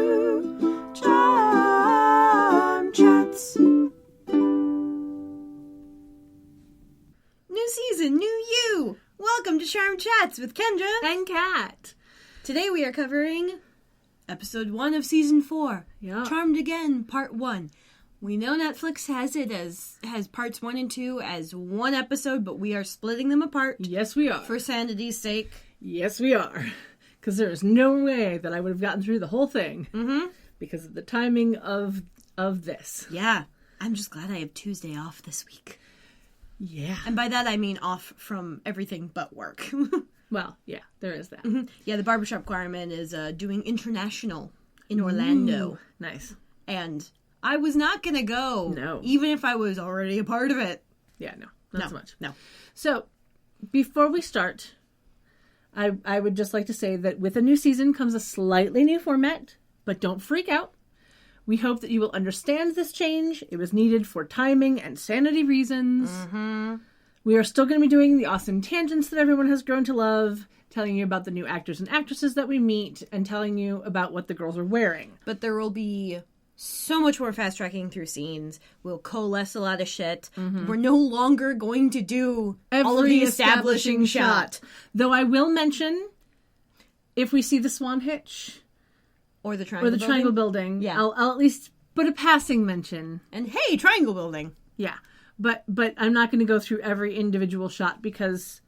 to Charm Chats. New season, new you! Welcome to Charm Chats with Kendra and Kat. Today we are covering episode 1 of season 4. Yeah. Charmed Again, part 1. We know Netflix has parts 1 and 2 as one episode, but we are splitting them apart. Yes, we are. For sanity's sake. Yes, we are. Because there is no way that I would have gotten through the whole thing. Mm-hmm. Because of the timing of this. Yeah. I'm just glad I have Tuesday off this week. Yeah. And by that I mean off from everything but work. Well, yeah, there is that. Mm-hmm. Yeah, the Barbershop Choirman is doing international in Orlando. Ooh, nice. And I was not going to go. No. Even if I was already a part of it. Yeah, no. Not so much. No. So, before we start, I would just like to say that with a new season comes a slightly new format, but don't freak out. We hope that you will understand this change. It was needed for timing and sanity reasons. Mm-hmm. We are still going to be doing the awesome tangents that everyone has grown to love, telling you about the new actors and actresses that we meet, and telling you about what the girls are wearing. But there will be so much more fast tracking through scenes. We'll coalesce a lot of shit. Mm-hmm. We're no longer going to do all of the establishing shot. Though I will mention, if we see the Swan Hitch or the Triangle Building, yeah, I'll at least put a passing mention. And hey, Triangle Building. Yeah, but I'm not going to go through every individual shot because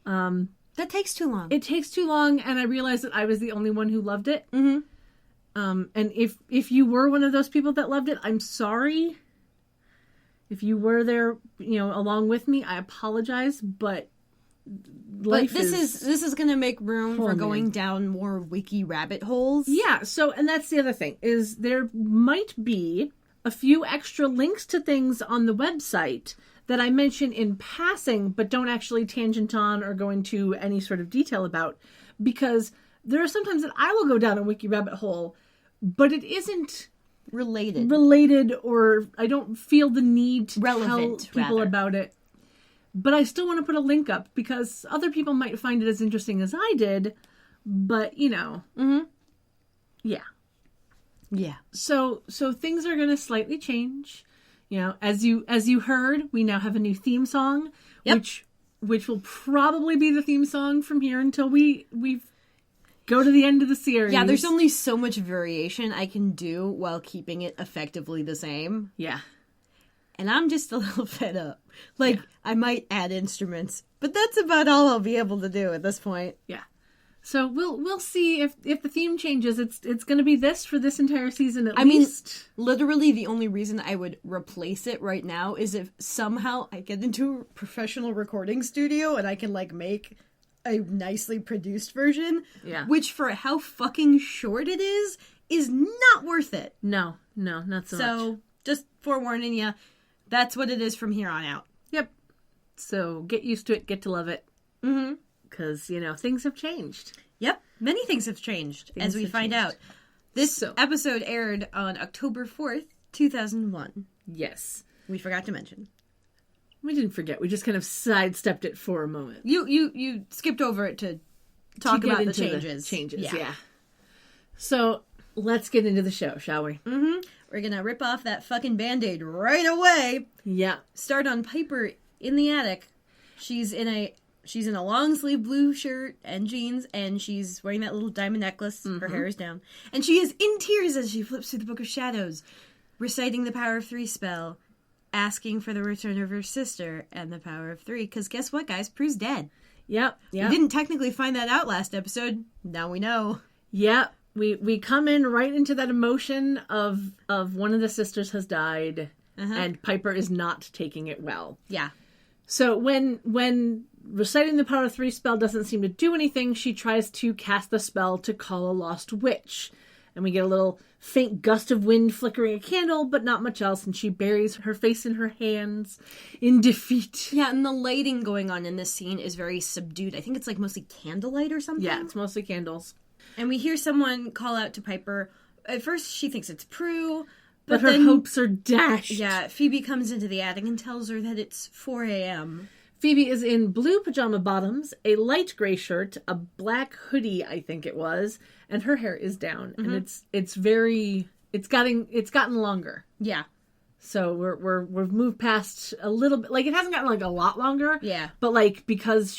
that takes too long. It takes too long, and I realized that I was the only one who loved it. Mm-hmm. And if you were one of those people that loved it, I'm sorry. If you were there, along with me, I apologize, but this is going to make room for going down more wiki rabbit holes. Yeah, and that's the other thing, is there might be a few extra links to things on the website that I mention in passing, but don't actually tangent on or go into any sort of detail about, because there are sometimes that I will go down a wiki rabbit hole, but it isn't related, or I don't feel the need to tell people about it. But I still want to put a link up because other people might find it as interesting as I did. But, Mm-hmm. Yeah. Yeah. So things are going to slightly change. As you heard, we now have a new theme song, yep, which will probably be the theme song from here until we go to the end of the series. Yeah, there's only so much variation I can do while keeping it effectively the same. Yeah. And I'm just a little fed up. I might add instruments, but that's about all I'll be able to do at this point. Yeah. So we'll see if the theme changes. It's going to be this for this entire season at least. I mean, literally the only reason I would replace it right now is if somehow I get into a professional recording studio and I can make a nicely produced version. Yeah. Which, for how fucking short it is not worth it. No, not so much. So just forewarning you, that's what it is from here on out. Yep. So get used to it, get to love it. Mm-hmm. Because, things have changed. Yep. Many things have changed, as we find out. This episode aired on October 4th, 2001. Yes. We forgot to mention. We didn't forget. We just kind of sidestepped it for a moment. You skipped over it to talk about the changes. Yeah. So, let's get into the show, shall we? Mm-hmm. We're going to rip off that fucking Band-Aid right away. Yeah. Start on Piper in the attic. She's in a long sleeve blue shirt and jeans, and she's wearing that little diamond necklace. Mm-hmm. Her hair is down. And she is in tears as she flips through the Book of Shadows, reciting the Power of 3 spell, asking for the return of her sister and the Power of 3. Because guess what, guys? Prue's dead. Yep. We didn't technically find that out last episode. Now we know. Yep. We come in right into that emotion of one of the sisters has died, and Piper is not taking it well. Yeah. So when reciting the Power of 3 spell doesn't seem to do anything, she tries to cast the spell to call a lost witch. And we get a little faint gust of wind flickering a candle, but not much else, and she buries her face in her hands in defeat. Yeah, and the lighting going on in this scene is very subdued. I think it's mostly candlelight or something. Yeah, it's mostly candles. And we hear someone call out to Piper. At first, she thinks it's Prue, but her hopes are dashed. Yeah, Phoebe comes into the attic and tells her that it's 4 a.m. Phoebe is in blue pajama bottoms, a light gray shirt, a black hoodie, I think it was, and her hair is down, and it's gotten longer. Yeah. So we've moved past a little bit. Like, it hasn't gotten like a lot longer. Yeah. But like, because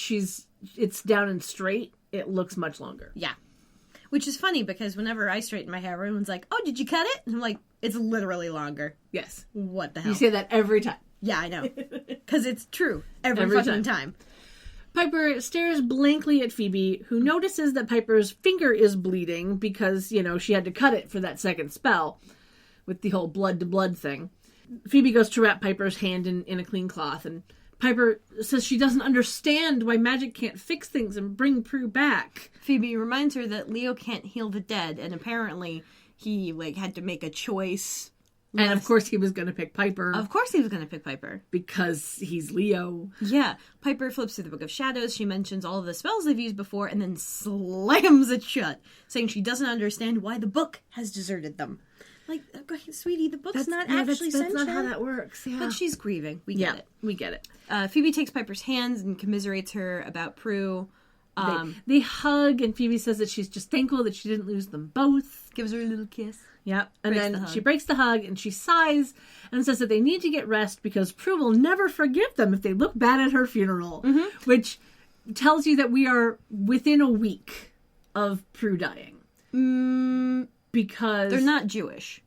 it's down and straight, it looks much longer. Yeah. Which is funny because whenever I straighten my hair, everyone's like, "Oh, did you cut it?" And I'm like, "It's literally longer." Yes. What the hell? You say that every time. Yeah, I know. Because it's true. Every fucking time. Piper stares blankly at Phoebe, who notices that Piper's finger is bleeding because, she had to cut it for that second spell with the whole blood-to-blood thing. Phoebe goes to wrap Piper's hand in a clean cloth, and Piper says she doesn't understand why magic can't fix things and bring Prue back. Phoebe reminds her that Leo can't heal the dead, and apparently he, had to make a choice. And of course he was going to pick Piper. Of course he was going to pick Piper. Because he's Leo. Yeah. Piper flips through the Book of Shadows. She mentions all of the spells they've used before and then slams it shut, saying she doesn't understand why the book has deserted them. Like, okay, sweetie, the book's not actually sentient. That's not how that works. Yeah. But she's grieving. We get it. We get it. Phoebe takes Piper's hands and commiserates her about Prue. They hug, and Phoebe says that she's just thankful that she didn't lose them both. Gives her a little kiss. Yep. And then she breaks the hug, and she sighs and says that they need to get rest because Prue will never forgive them if they look bad at her funeral. Mm-hmm. Which tells you that we are within a week of Prue dying. Because... They're not Jewish.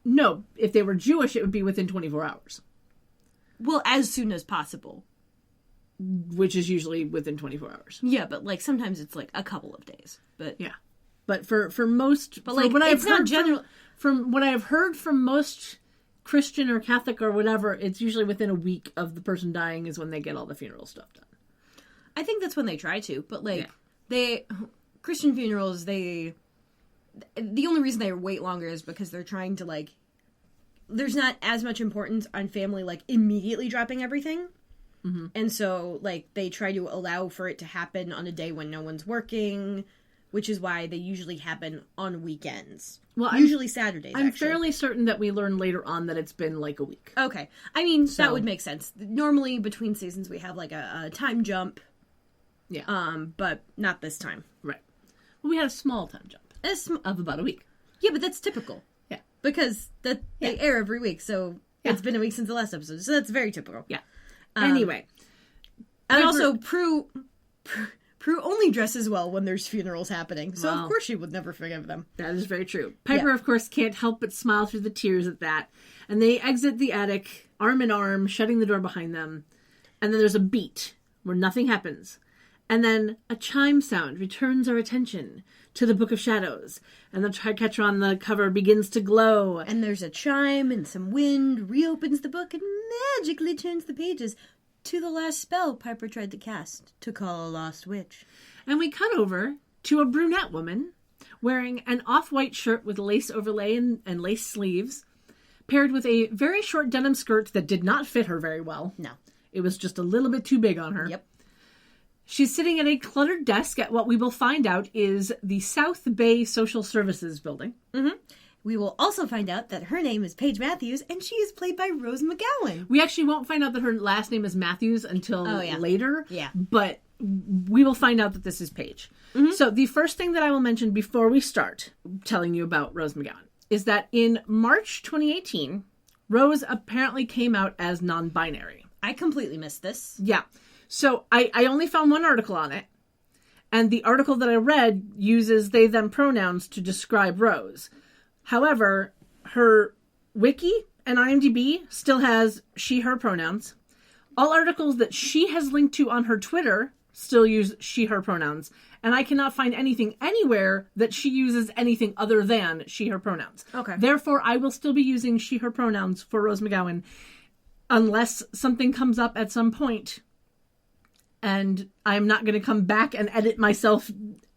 No. If they were Jewish, it would be within 24 hours. Well, as soon as possible. Which is usually within 24 hours. Yeah, but sometimes it's a couple of days. But yeah. But for most... But it's not general... From what I've heard from most Christian or Catholic or whatever, it's usually within a week of the person dying is when they get all the funeral stuff done. I think that's when they try to, but Christian funerals, the only reason they wait longer is because they're trying to there's not as much importance on family immediately dropping everything. Mm-hmm. And so they try to allow for it to happen on a day when no one's working, which is why they usually happen on weekends. Well, usually Saturdays, I'm fairly certain that we learn later on that it's been a week. Okay. I mean, that would make sense. Normally, between seasons, we have a time jump. Yeah. But not this time. Right. Well, we had a small time jump. Of about a week. Yeah, but that's typical. Yeah. Because they air every week, so it's been a week since the last episode. So that's very typical. Yeah. Anyway. And also, Prue only dresses well when there's funerals happening. So, of course, she would never forgive them. That is very true. Piper, of course, can't help but smile through the tears at that. And they exit the attic, arm in arm, shutting the door behind them. And then there's a beat where nothing happens. And then a chime sound returns our attention to the Book of Shadows. And the catcher on the cover begins to glow. And there's a chime and some wind reopens the book and magically turns the pages to the last spell Piper tried to cast, to call a lost witch. And we cut over to a brunette woman wearing an off-white shirt with lace overlay and lace sleeves, paired with a very short denim skirt that did not fit her very well. No. It was just a little bit too big on her. Yep. She's sitting at a cluttered desk at what we will find out is the South Bay Social Services building. Mm-hmm. We will also find out that her name is Paige Matthews, and she is played by Rose McGowan. We actually won't find out that her last name is Matthews until later. Yeah. But we will find out that this is Paige. Mm-hmm. So the first thing that I will mention before we start telling you about Rose McGowan is that in March 2018, Rose apparently came out as non-binary. I completely missed this. Yeah. So I only found one article on it. And the article that I read uses they, them pronouns to describe Rose. However, her wiki and IMDb still has she, her pronouns. All articles that she has linked to on her Twitter still use she, her pronouns. And I cannot find anything anywhere that she uses anything other than she, her pronouns. Okay. Therefore, I will still be using she, her pronouns for Rose McGowan unless something comes up at some point and I'm not going to come back and edit myself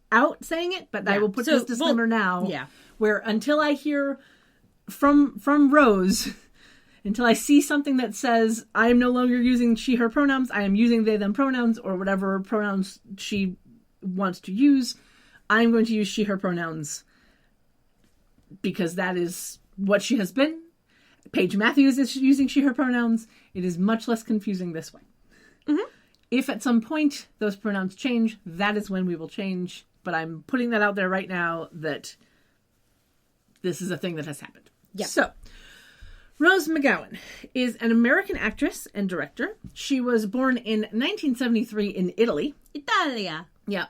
out saying it, but I will put this disclaimer now. Yeah. Where until I hear from Rose, until I see something that says I am no longer using she, her pronouns, I am using they, them pronouns, or whatever pronouns she wants to use, I'm going to use she, her pronouns because that is what she has been. Paige Matthews is using she, her pronouns. It is much less confusing this way. Mm-hmm. If at some point those pronouns change, that is when we will change. But I'm putting that out there right now that this is a thing that has happened. Yeah. So, Rose McGowan is an American actress and director. She was born in 1973 in Italy. Italia. Yeah.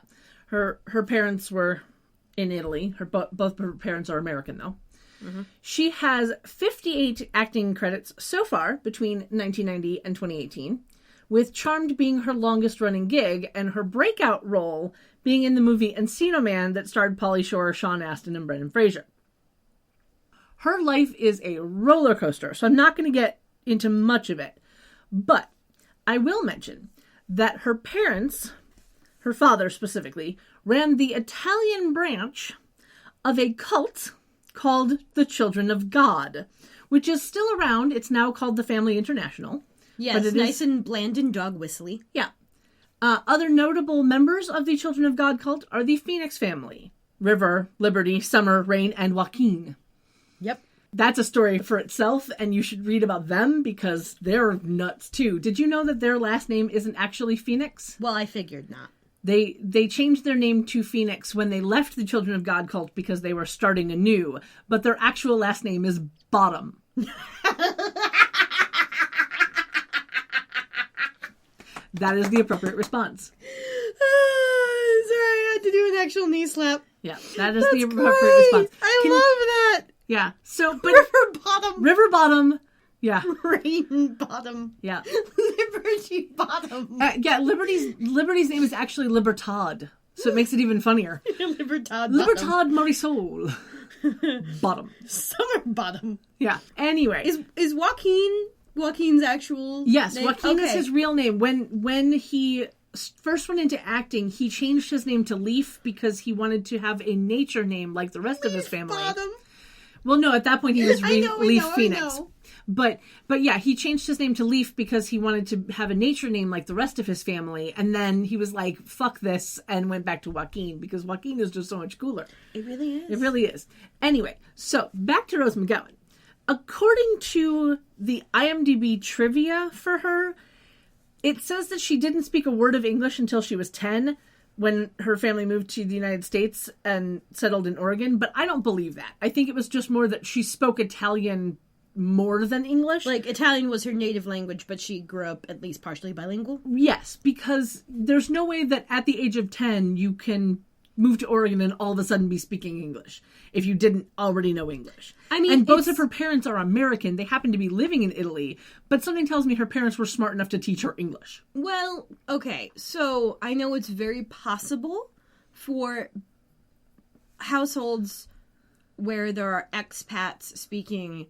Her parents were in Italy. Both her parents are American, though. Mm-hmm. She has 58 acting credits so far between 1990 and 2018, with Charmed being her longest-running gig, and her breakout role being in the movie Encino Man that starred Pauly Shore, Sean Astin, and Brendan Fraser. Her life is a roller coaster, so I'm not going to get into much of it. But I will mention that her parents, her father specifically, ran the Italian branch of a cult called the Children of God, which is still around. It's now called the Family International. Yes, it's nice and bland and dog whistly. Yeah. Other notable members of the Children of God cult are the Phoenix family. River, Liberty, Summer, Rain, and Joaquin. Yep. That's a story for itself, and you should read about them because they're nuts too. Did you know that their last name isn't actually Phoenix? Well, I figured not. They changed their name to Phoenix when they left the Children of God cult because they were starting anew, but their actual last name is Bottom. That is the appropriate response. Sorry, I had to do an actual knee slap. Yeah, that is the appropriate Great. response. I love that. Yeah, so but River Bottom. Yeah. Rain Bottom. Yeah. Liberty Bottom. Yeah, Liberty's name is actually Libertad, so it makes it even funnier. Libertad Marisol. Bottom. Summer Bottom. Yeah. Anyway, is Joaquin's actual yes, name? Joaquin is his real name. When he first went into acting, he changed his name to Leaf because he wanted to have a nature name like the rest of his family. Bottom. Well, no, at that point he was Leaf Phoenix. I know. But yeah, he changed his name to Leaf because he wanted to have a nature name like the rest of his family. And then he was like, fuck this, and went back to Joaquin because Joaquin is just so much cooler. It really is. It really is. Anyway, so back to Rose McGowan. According to the IMDb trivia for her, it says that she didn't speak a word of English until she was 10 when her family moved to the United States and settled in Oregon. But I don't believe that. I think it was just more that she spoke Italian more than English. Like, Italian was her native language, but she grew up at least partially bilingual? Yes, because there's no way that at the age of 10 you can move to Oregon and all of a sudden be speaking English if you didn't already know English. I mean, and both of her parents are American. They happen to be living in Italy, but something tells me her parents were smart enough to teach her English. Well, okay, so I know it's very possible for households where there are expats speaking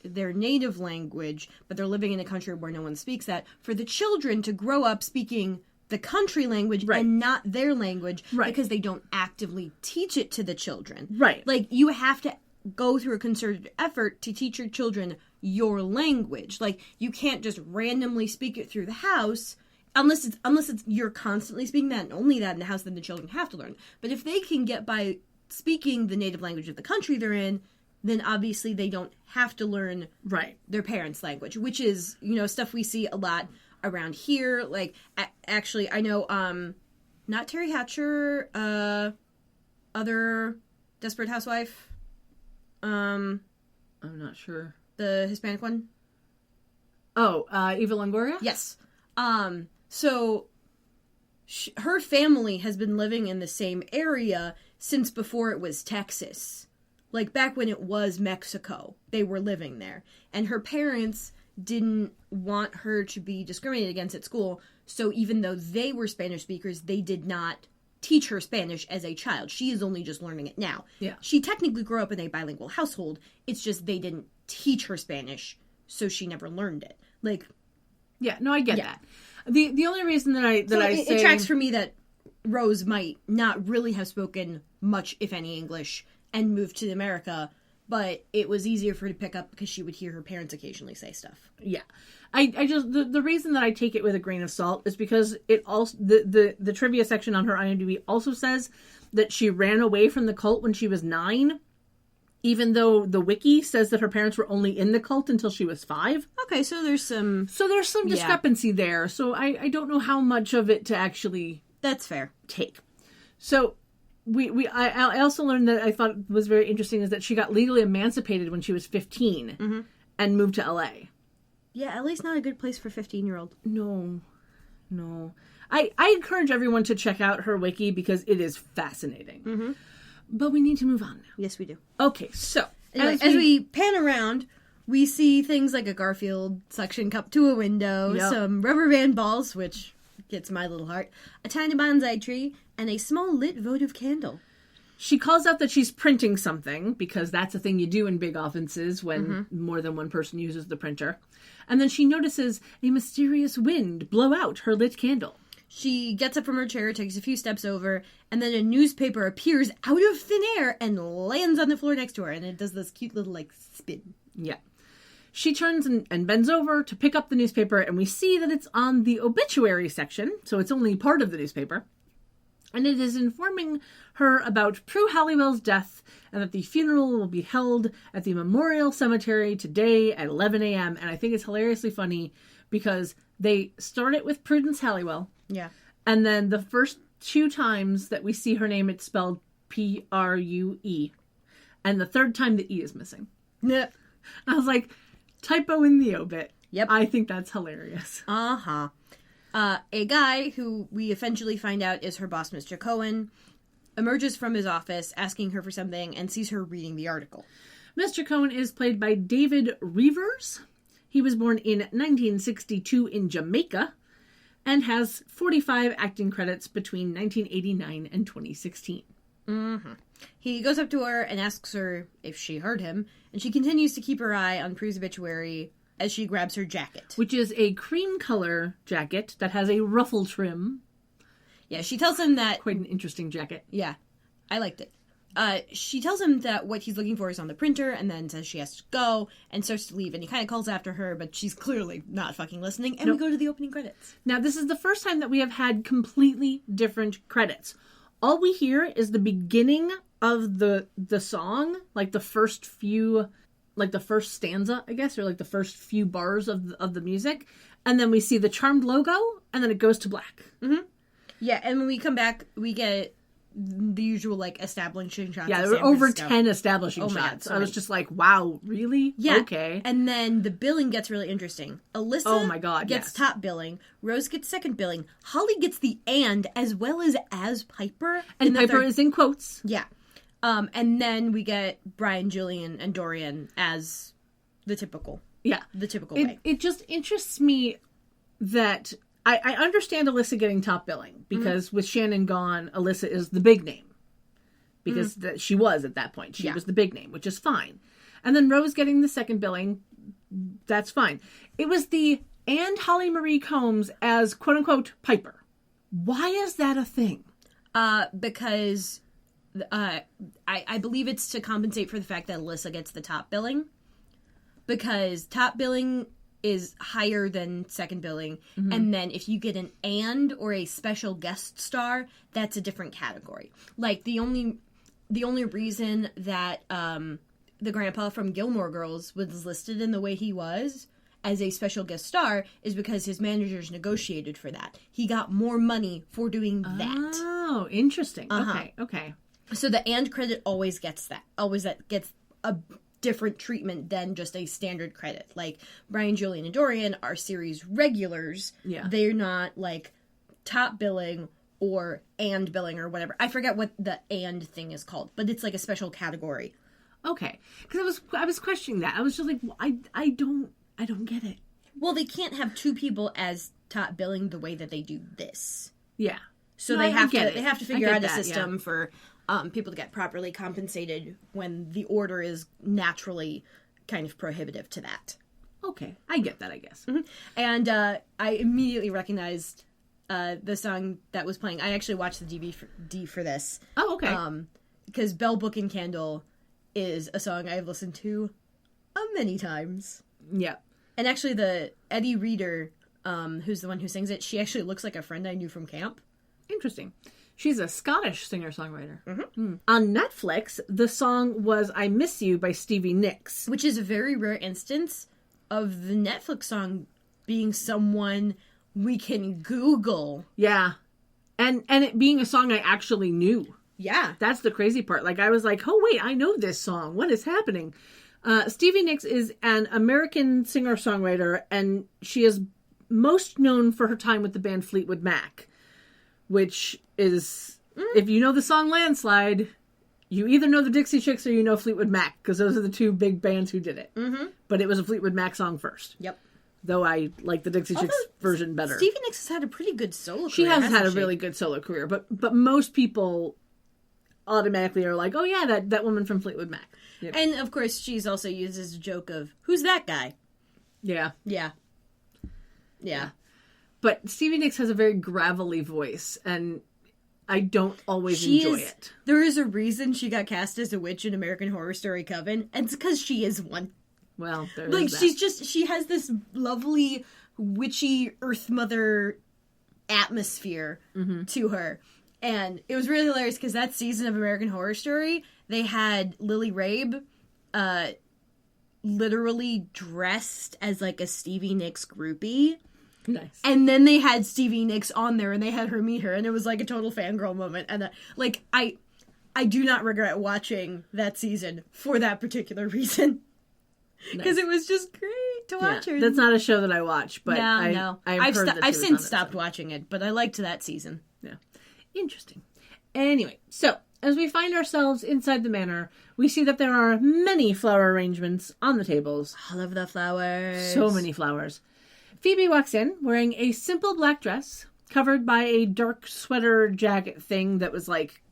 their native language, but they're living in a country where no one speaks that, for the children to grow up speaking the country language and not their language because they don't actively teach it to the children. Right. Like, you have to go through a concerted effort to teach your children your language. Like, you can't just randomly speak it through the house unless it's you're constantly speaking that and only that in the house, then the children have to learn. But if they can get by speaking the native language of the country they're in, then obviously they don't have to learn their parents' language, which is, stuff we see a lot around here. Like, actually, I know, not Terry Hatcher, other Desperate Housewife. I'm not sure. The Hispanic one? Oh, Eva Longoria? Yes. So, her family has been living in the same area since before it was Texas. Like, back when it was Mexico, they were living there. And her parents didn't want her to be discriminated against at school, so even though they were Spanish speakers, they did not teach her Spanish as a child. She is only just learning it now. Yeah. She technically grew up in a bilingual household. It's just they didn't teach her Spanish, so she never learned it. Like, yeah, no, I get that. The only reason that I say it tracks for me that Rose might not really have spoken much, if any, English and moved to America, but it was easier for her to pick up because she would hear her parents occasionally say stuff. Yeah. I just, the reason that I take it with a grain of salt is because it also, the trivia section on her IMDb also says that she ran away from the cult when she was 9. even though the wiki says that her parents were only in the cult until she was 5. Okay, so there's some... So there's some discrepancy there. So I don't know how much of it to actually... That's fair. ...take. So I also learned that I thought was very interesting is that she got legally emancipated when she was 15 and moved to LA. Yeah, LA's not a good place for 15-year-old. No. I encourage everyone to check out her wiki because it is fascinating. Mm-hmm. But we need to move on now. Yes, we do. Okay, so... Anyway, as we pan around, we see things like a Garfield suction cup to a window, some rubber band balls, which gets my little heart, a tiny bonsai tree, and a small lit votive candle. She calls out that she's printing something, because that's a thing you do in big offices when more than one person uses the printer. And then she notices a mysterious wind blow out her lit candle. She gets up from her chair, takes a few steps over, and then a newspaper appears out of thin air and lands on the floor next to her, and it does this cute little, spin. Yeah. She turns and bends over to pick up the newspaper, and we see that it's on the obituary section, so it's only part of the newspaper. And it is informing her about Prue Halliwell's death, and that the funeral will be held at the Memorial Cemetery today at 11 a.m. And I think it's hilariously funny, because they start it with Prudence Halliwell. Yeah. And then the first 2 times that we see her name, it's spelled Prue. And the third time, the E is missing. Yeah. I was like, typo in the obit. Yep. I think that's hilarious. Uh-huh. A guy who we eventually find out is her boss, Mr. Cohen, emerges from his office asking her for something and sees her reading the article. Mr. Cohen is played by David Reavers. He was born in 1962 in Jamaica and has 45 acting credits between 1989 and 2016. Mm-hmm. He goes up to her and asks her if she heard him, and she continues to keep her eye on Prue's obituary as she grabs her jacket. Which is a cream color jacket that has a ruffle trim. Yeah, she tells him that... Quite an interesting jacket. Yeah, I liked it. She tells him that what he's looking for is on the printer, and then says she has to go, and starts to leave, and he kind of calls after her, but she's clearly not fucking listening, and we go to the opening credits. Now, this is the first time that we have had completely different credits. All we hear is the beginning of the song, like the first few, like the first stanza, I guess, or like the first few bars of the music, and then we see the Charmed logo, and then it goes to black. Mm-hmm. Yeah, and when we come back, we get the usual, establishing shots. Yeah, there were over 10 establishing shots. God, I was just like, wow, really? Yeah. Okay. And then the billing gets really interesting. Alyssa gets top billing. Rose gets second billing. Holly gets the as well as Piper. And Piper is in quotes. Yeah. And then we get Brian, Julian, and Dorian as the typical. Yeah. The typical way. It just interests me that... I understand Alyssa getting top billing, because with Shannon gone, Alyssa is the big name. Because she was at that point. She was the big name, which is fine. And then Rose getting the second billing, that's fine. It was the and Holly Marie Combs as quote-unquote Piper. Why is that a thing? Because I believe it's to compensate for the fact that Alyssa gets the top billing. Because top billing is higher than second billing, and then if you get an or a special guest star, that's a different category. Like the only reason that the grandpa from Gilmore Girls was listed in the way he was as a special guest star is because his managers negotiated for that. He got more money for doing that. Oh, interesting. Okay. So the credit always gets that. Always that gets a different treatment than just a standard credit. Like Brian, Julian, and Dorian are series regulars. Yeah. They're not top billing or billing or whatever. I forget what the thing is called, but it's like a special category. Okay. Because I was questioning that. I was just like, I don't get it. Well, they can't have 2 people as top billing the way that they do this. Yeah. So they have to figure out a system for people to get properly compensated when the order is naturally kind of prohibitive to that. Okay, I get that, I guess. Mm-hmm. And I immediately recognized the song that was playing. I actually watched the DVD for this. Oh, okay. Because Bell Book and Candle is a song I've listened to many times. Yeah. And actually the Eddie Reader, who's the one who sings it, she actually looks like a friend I knew from camp. Interesting. She's a Scottish singer-songwriter. On Netflix, the song was I Miss You by Stevie Nicks. Which is a very rare instance of the Netflix song being someone we can Google. Yeah. And it being a song I actually knew. Yeah. That's the crazy part. Like, I was like, oh, wait, I know this song. What is happening? Stevie Nicks is an American singer-songwriter, and she is most known for her time with the band Fleetwood Mac, which is, if you know the song Landslide, you either know the Dixie Chicks or you know Fleetwood Mac, because those are the two big bands who did it. Mm-hmm. But it was a Fleetwood Mac song first. Yep. Though I like the Dixie Chicks version better. Stevie Nicks has had a pretty good solo career. She has had a really good solo career, but most people automatically are like, oh yeah, that woman from Fleetwood Mac. Yep. And of course, she's also used as a joke of, who's that guy? Yeah. Yeah. But Stevie Nicks has a very gravelly voice, and I don't always enjoy it. There is a reason she got cast as a witch in American Horror Story Coven, and it's because she is one. Well, she has this lovely witchy Earth Mother atmosphere to her. And it was really hilarious because that season of American Horror Story, they had Lily Rabe literally dressed as like a Stevie Nicks groupie. Nice. And then they had Stevie Nicks on there and they had her meet her, and it was like a total fangirl moment. And I do not regret watching that season for that particular reason. Because it was just great to watch her. That's not a show that I watch, but I've since stopped watching it, but I liked that season. Yeah. Interesting. Anyway, so as we find ourselves inside the manor, we see that there are many flower arrangements on the tables. All of the flowers. So many flowers. Phoebe walks in wearing a simple black dress covered by a dark sweater jacket thing that was like,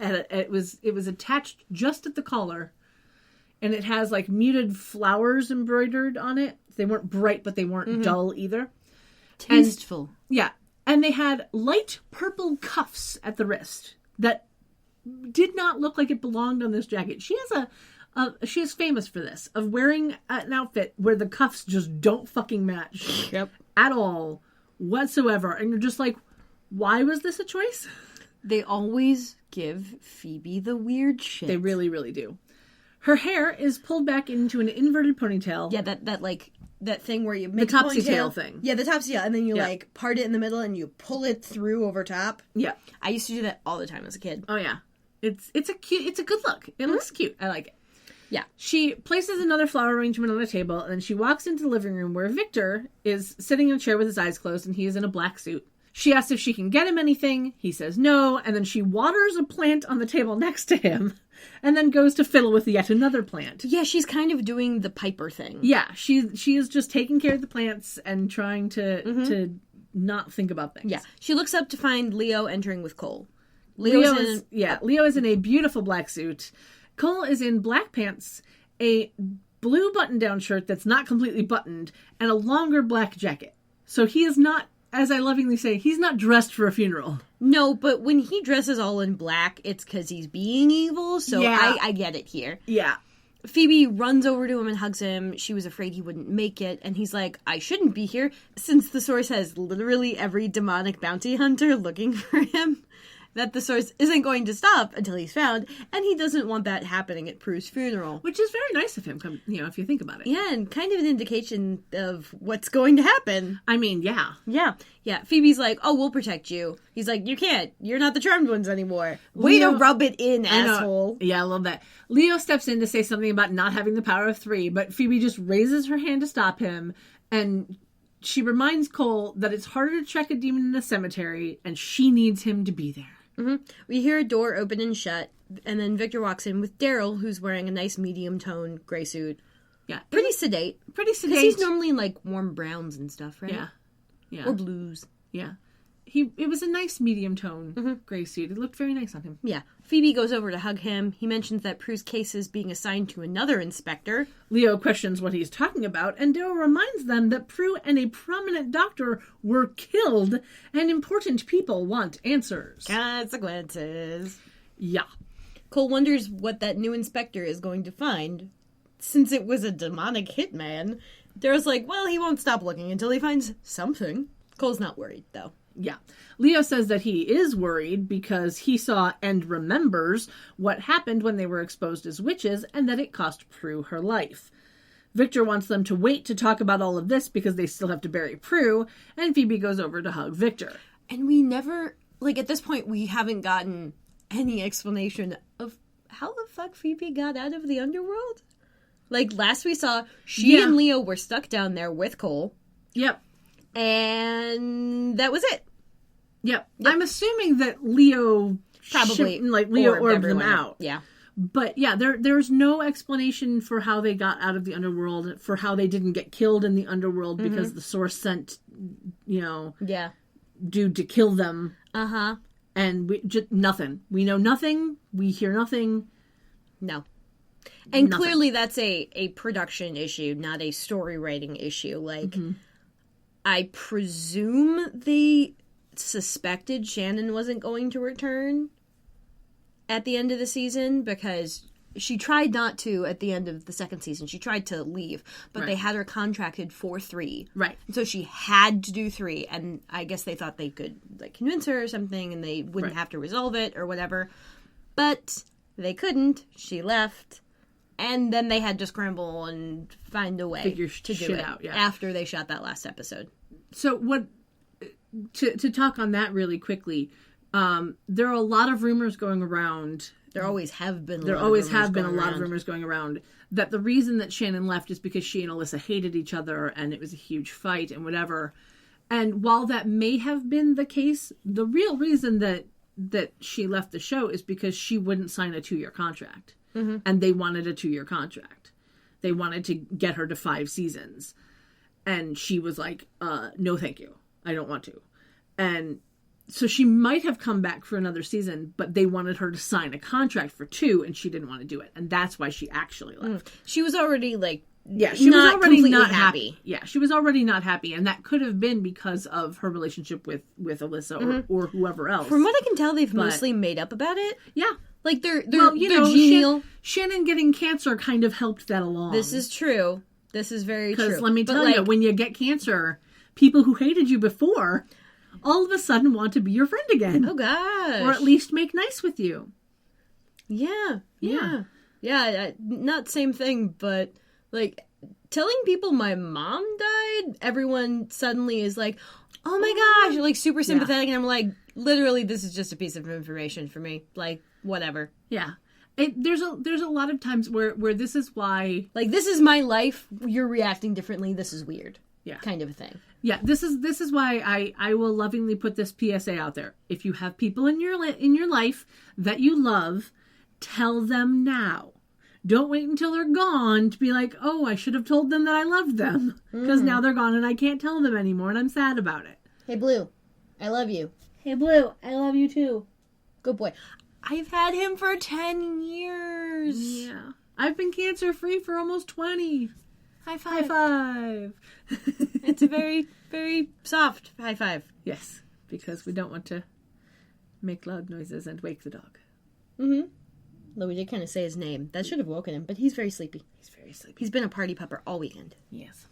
it was attached just at the collar. And it has, like, muted flowers embroidered on it. They weren't bright, but they weren't dull either. Tasteful. And they had light purple cuffs at the wrist that did not look like it belonged on this jacket. She is famous for this, of wearing an outfit where the cuffs just don't fucking match. Yep. At all, whatsoever. And you're just like, why was this a choice? They always give Phoebe the weird shit. They really, really do. Her hair is pulled back into an inverted ponytail. Yeah, that thing where you make the topsy tail thing. Yeah, the topsy tail, and then you like part it in the middle and you pull it through over top. Yeah, I used to do that all the time as a kid. Oh yeah, it's a good look. It looks cute. I like it. Yeah. She places another flower arrangement on the table, and then she walks into the living room where Victor is sitting in a chair with his eyes closed, and he is in a black suit. She asks if she can get him anything. He says no, and then she waters a plant on the table next to him, and then goes to fiddle with yet another plant. Yeah, she's kind of doing the Piper thing. Yeah, she is just taking care of the plants and trying to not think about things. Yeah, she looks up to find Leo entering with Cole. Leo is in a beautiful black suit. Cole is in black pants, a blue button-down shirt that's not completely buttoned, and a longer black jacket. So he is not, as I lovingly say, he's not dressed for a funeral. No, but when he dresses all in black, it's because he's being evil, so yeah. I get it here. Yeah. Phoebe runs over to him and hugs him. She was afraid he wouldn't make it, and he's like, I shouldn't be here, since the source has literally every demonic bounty hunter looking for him. That the source isn't going to stop until he's found, and he doesn't want that happening at Prue's funeral. Which is very nice of him, if you think about it. Yeah, and kind of an indication of what's going to happen. I mean, yeah. Yeah. Phoebe's like, oh, we'll protect you. He's like, you can't. You're not the charmed ones anymore. Way to rub it in, asshole. Yeah, I love that. Leo steps in to say something about not having the power of 3, but Phoebe just raises her hand to stop him, and she reminds Cole that it's harder to track a demon in a cemetery, and she needs him to be there. Mm-hmm. We hear a door open and shut, and then Victor walks in with Daryl, who's wearing a nice medium-tone gray suit. Yeah. Pretty sedate. Because he's normally in, like, warm browns and stuff, right? Yeah. Or blues. Yeah. It was a nice medium-tone gray suit. It looked very nice on him. Yeah. Phoebe goes over to hug him. He mentions that Prue's case is being assigned to another inspector. Leo questions what he's talking about, and Daryl reminds them that Prue and a prominent doctor were killed, and important people want answers. Consequences. Yeah. Cole wonders what that new inspector is going to find. Since it was a demonic hitman, Daryl's like, well, he won't stop looking until he finds something. Cole's not worried, though. Yeah. Leo says that he is worried because he saw and remembers what happened when they were exposed as witches and that it cost Prue her life. Victor wants them to wait to talk about all of this because they still have to bury Prue, and Phoebe goes over to hug Victor. And we never, like, at this point, we haven't gotten any explanation of how the fuck Phoebe got out of the underworld. Like, last we saw, she and Leo were stuck down there with Cole. Yep. And that was it. Yep. I'm assuming that Leo probably Leo orbed them out. Yeah. But yeah, there's no explanation for how they got out of the underworld, for how they didn't get killed in the underworld because the source sent, dude to kill them. Uh-huh. And we just nothing. We know nothing. We hear nothing. No. And clearly that's a production issue, not a story writing issue. Like, I presume they suspected Shannon wasn't going to return at the end of the season because she tried not to at the end of the second season. She tried to leave, but they had her contracted for 3. Right. So she had to do 3, and I guess they thought they could like convince her or something and they wouldn't have to resolve it or whatever. But they couldn't. She left. And then they had to scramble and find a way to do it out, after they shot that last episode. So what? To talk on that really quickly, there are a lot of rumors going around. There always have been. There always have been a lot of rumors going around that the reason that Shannon left is because she and Alyssa hated each other and it was a huge fight and whatever. And while that may have been the case, the real reason that she left the show is because she wouldn't sign a 2-year contract. And they wanted a 2-year contract. They wanted to get her to 5 seasons. And she was like, no, thank you. I don't want to. And so she might have come back for another season, but they wanted her to sign a contract for 2, and she didn't want to do it. And that's why she actually left. She was already, like, she was already not happy. Yeah, she was already not happy. And that could have been because of her relationship with Alyssa or whoever else. From what I can tell, they've mostly made up about it. Yeah. Like, they're genial. Shannon getting cancer kind of helped that along. This is true. This is very true. Because let me tell you, when you get cancer, people who hated you before all of a sudden want to be your friend again. Oh, gosh. Or at least make nice with you. Yeah. Not same thing, but, like, telling people my mom died, everyone suddenly is like, oh my gosh, like, super sympathetic, and I'm like, literally, this is just a piece of information for me. Like, whatever. Yeah. There's a lot of times where this is why... Like, this is my life, you're reacting differently, this is weird. Yeah. Kind of a thing. Yeah, this is why I will lovingly put this PSA out there. If you have people in your life that you love, tell them now. Don't wait until they're gone to be like, oh, I should have told them that I loved them. Because now they're gone and I can't tell them anymore and I'm sad about it. Hey, Blue, I love you. Hey, Blue, I love you too. Good boy. I've had him for 10 years. Yeah. I've been cancer-free for almost 20. High five. High five. It's a very, very soft high five. Yes, because we don't want to make loud noises and wake the dog. Mm-hmm. Though we did kind of say his name. That should have woken him, but he's very sleepy. He's been a party pupper all weekend. Yes.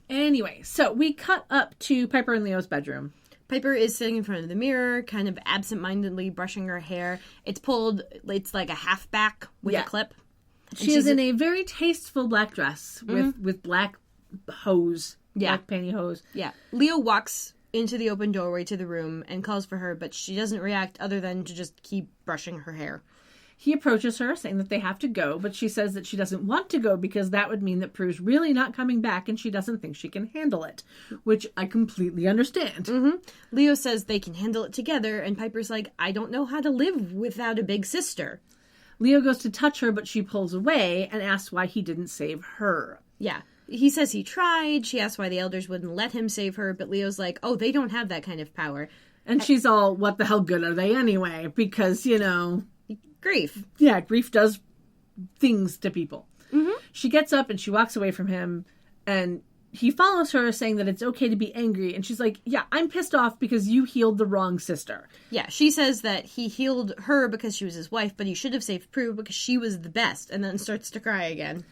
Anyway, so we cut up to Piper and Leo's bedroom. Piper is sitting in front of the mirror, kind of absent-mindedly brushing her hair. It's like a half back with a clip. She is in a very tasteful black dress with black hose. Yeah. Black pantyhose. Yeah. Leo walks into the open doorway to the room and calls for her, but she doesn't react other than to just keep brushing her hair. He approaches her, saying that they have to go, but she says that she doesn't want to go because that would mean that Prue's really not coming back and she doesn't think she can handle it, which I completely understand. Mm-hmm. Leo says they can handle it together, and Piper's like, I don't know how to live without a big sister. Leo goes to touch her, but she pulls away and asks why he didn't save her. Yeah. He says he tried. She asks why the elders wouldn't let him save her, but Leo's like, oh, they don't have that kind of power. And she's all, what the hell good are they anyway? Because, grief. Yeah, grief does things to people. Mm-hmm. She gets up and she walks away from him, and he follows her saying that it's okay to be angry. And she's like, yeah, I'm pissed off because you healed the wrong sister. Yeah, she says that he healed her because she was his wife, but he should have saved Prue because she was the best, and then starts to cry again.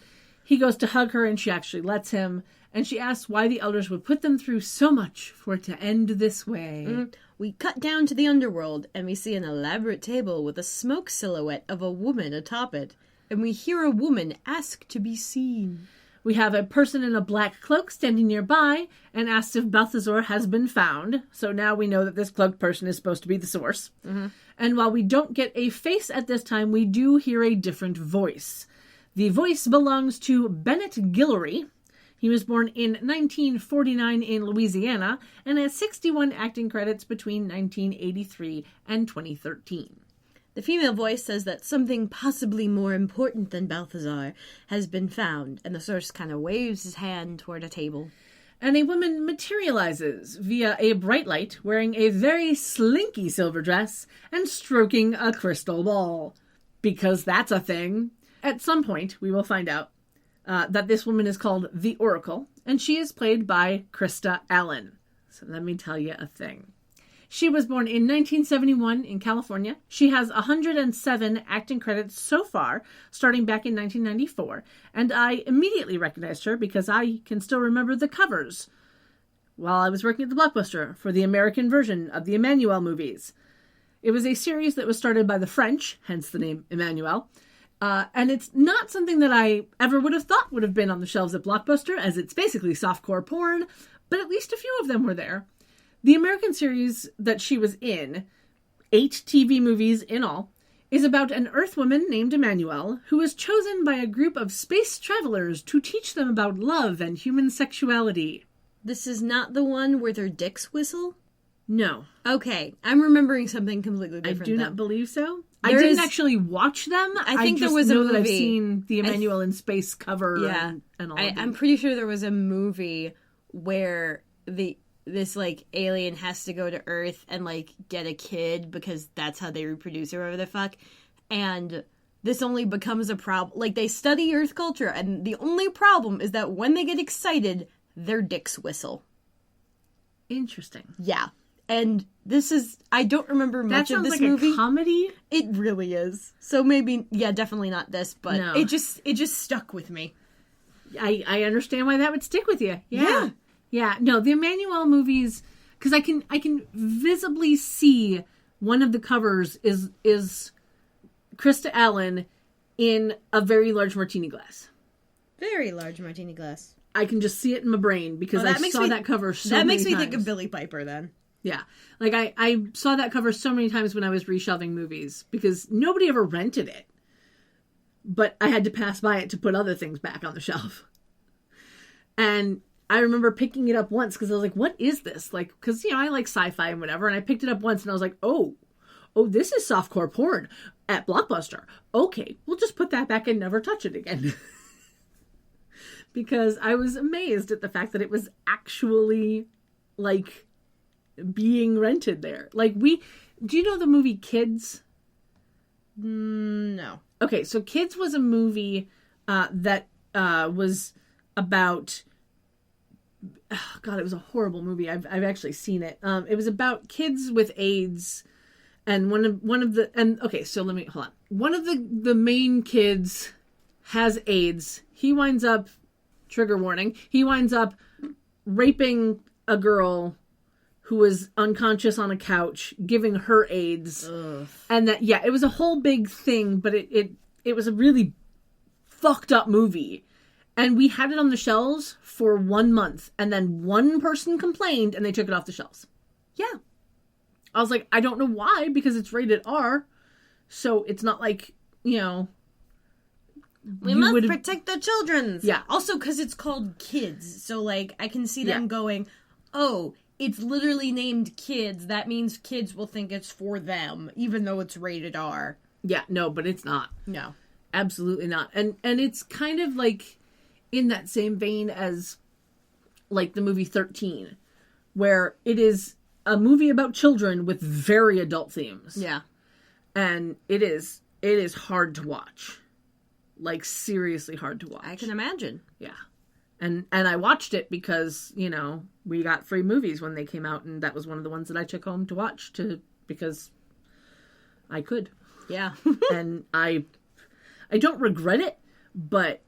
He goes to hug her, and she actually lets him. And she asks why the elders would put them through so much for it to end this way. We cut down to the underworld, and we see an elaborate table with a smoke silhouette of a woman atop it. And we hear a woman ask to be seen. We have a person in a black cloak standing nearby and asks if Balthazar has been found. So now we know that this cloaked person is supposed to be the source. And while we don't get a face at this time, we do hear a different voice. The voice belongs to Bennett Guillory. He was born in 1949 in Louisiana and has 61 acting credits between 1983 and 2013. The female voice says that something possibly more important than Balthazar has been found, and the source kind of waves his hand toward a table. And a woman materializes via a bright light wearing a very slinky silver dress and stroking a crystal ball. Because that's a thing. At some point, we will find out that this woman is called the Oracle, and she is played by Krista Allen. So let me tell you a thing. She was born in 1971 in California. She has 107 acting credits so far, starting back in 1994. And I immediately recognized her because I can still remember the covers while I was working at the Blockbuster for the American version of the Emmanuel movies. It was a series that was started by the French, hence the name Emmanuel. And it's not something that I ever would have thought would have been on the shelves at Blockbuster, as it's basically softcore porn, but at least a few of them were there. The American series that she was in, 8 TV movies in all, is about an Earth woman named Emmanuel who is chosen by a group of space travelers to teach them about love and human sexuality. This is not the one where their dicks whistle? No. Okay, I'm remembering something completely different. I do then. not believe so. I didn't actually watch them. I think just there was a know movie. That I've seen the Emmanuel in space cover and all I'm pretty sure there was a movie where this like alien has to go to Earth and like get a kid because that's how they reproduce or whatever the fuck. And this only becomes a problem. Like, they study Earth culture, and the only problem is that when they get excited, their dicks whistle. Interesting. Yeah. And this is, I don't remember much of this movie. That sounds like a comedy? It really is. So maybe, yeah, definitely not this, but no. it just stuck with me. I understand why that would stick with you. Yeah. Yeah, no, the Emmanuel movies, because I can visibly see one of the covers is Krista Allen in a very large martini glass. Very large martini glass. I can just see it in my brain because I saw that cover so many times. That makes me think of Billie Piper then. Yeah. Like, I saw that cover so many times when I was reshelving movies because nobody ever rented it. But I had to pass by it to put other things back on the shelf. And I remember picking it up once because I was like, what is this? Like, because, you know, I like sci-fi and whatever. And I picked it up once and I was like, oh, this is softcore porn at Blockbuster. Okay, we'll just put that back and never touch it again. Because I was amazed at the fact that it was actually, like, being rented there. Like, do you know the movie Kids? No. Okay, so Kids was a movie that was about... Oh, God, it was a horrible movie. I've actually seen it. It was about kids with AIDS, and one of the okay. So let me hold on. One of the main kids has AIDS. He winds up, trigger warning. He winds up raping a girl who was unconscious on a couch, giving her AIDS, and it was a whole big thing. But it was a really fucked up movie. And we had it on the shelves for 1 month. And then one person complained and they took it off the shelves. Yeah. I was like, I don't know why, because it's rated R. So it's not like, you know. We must protect the children. Yeah. Also, because it's called Kids. So, like, I can see them going, oh, it's literally named Kids. That means kids will think it's for them, even though it's rated R. Yeah, no, but it's not. No. Absolutely not. And it's kind of like... in that same vein as, like, the movie 13, where it is a movie about children with very adult themes. Yeah. And it is hard to watch. Like, seriously hard to watch. I can imagine. Yeah. And I watched it because, you know, we got free movies when they came out, and that was one of the ones that I took home to watch because I could. Yeah. And I don't regret it, but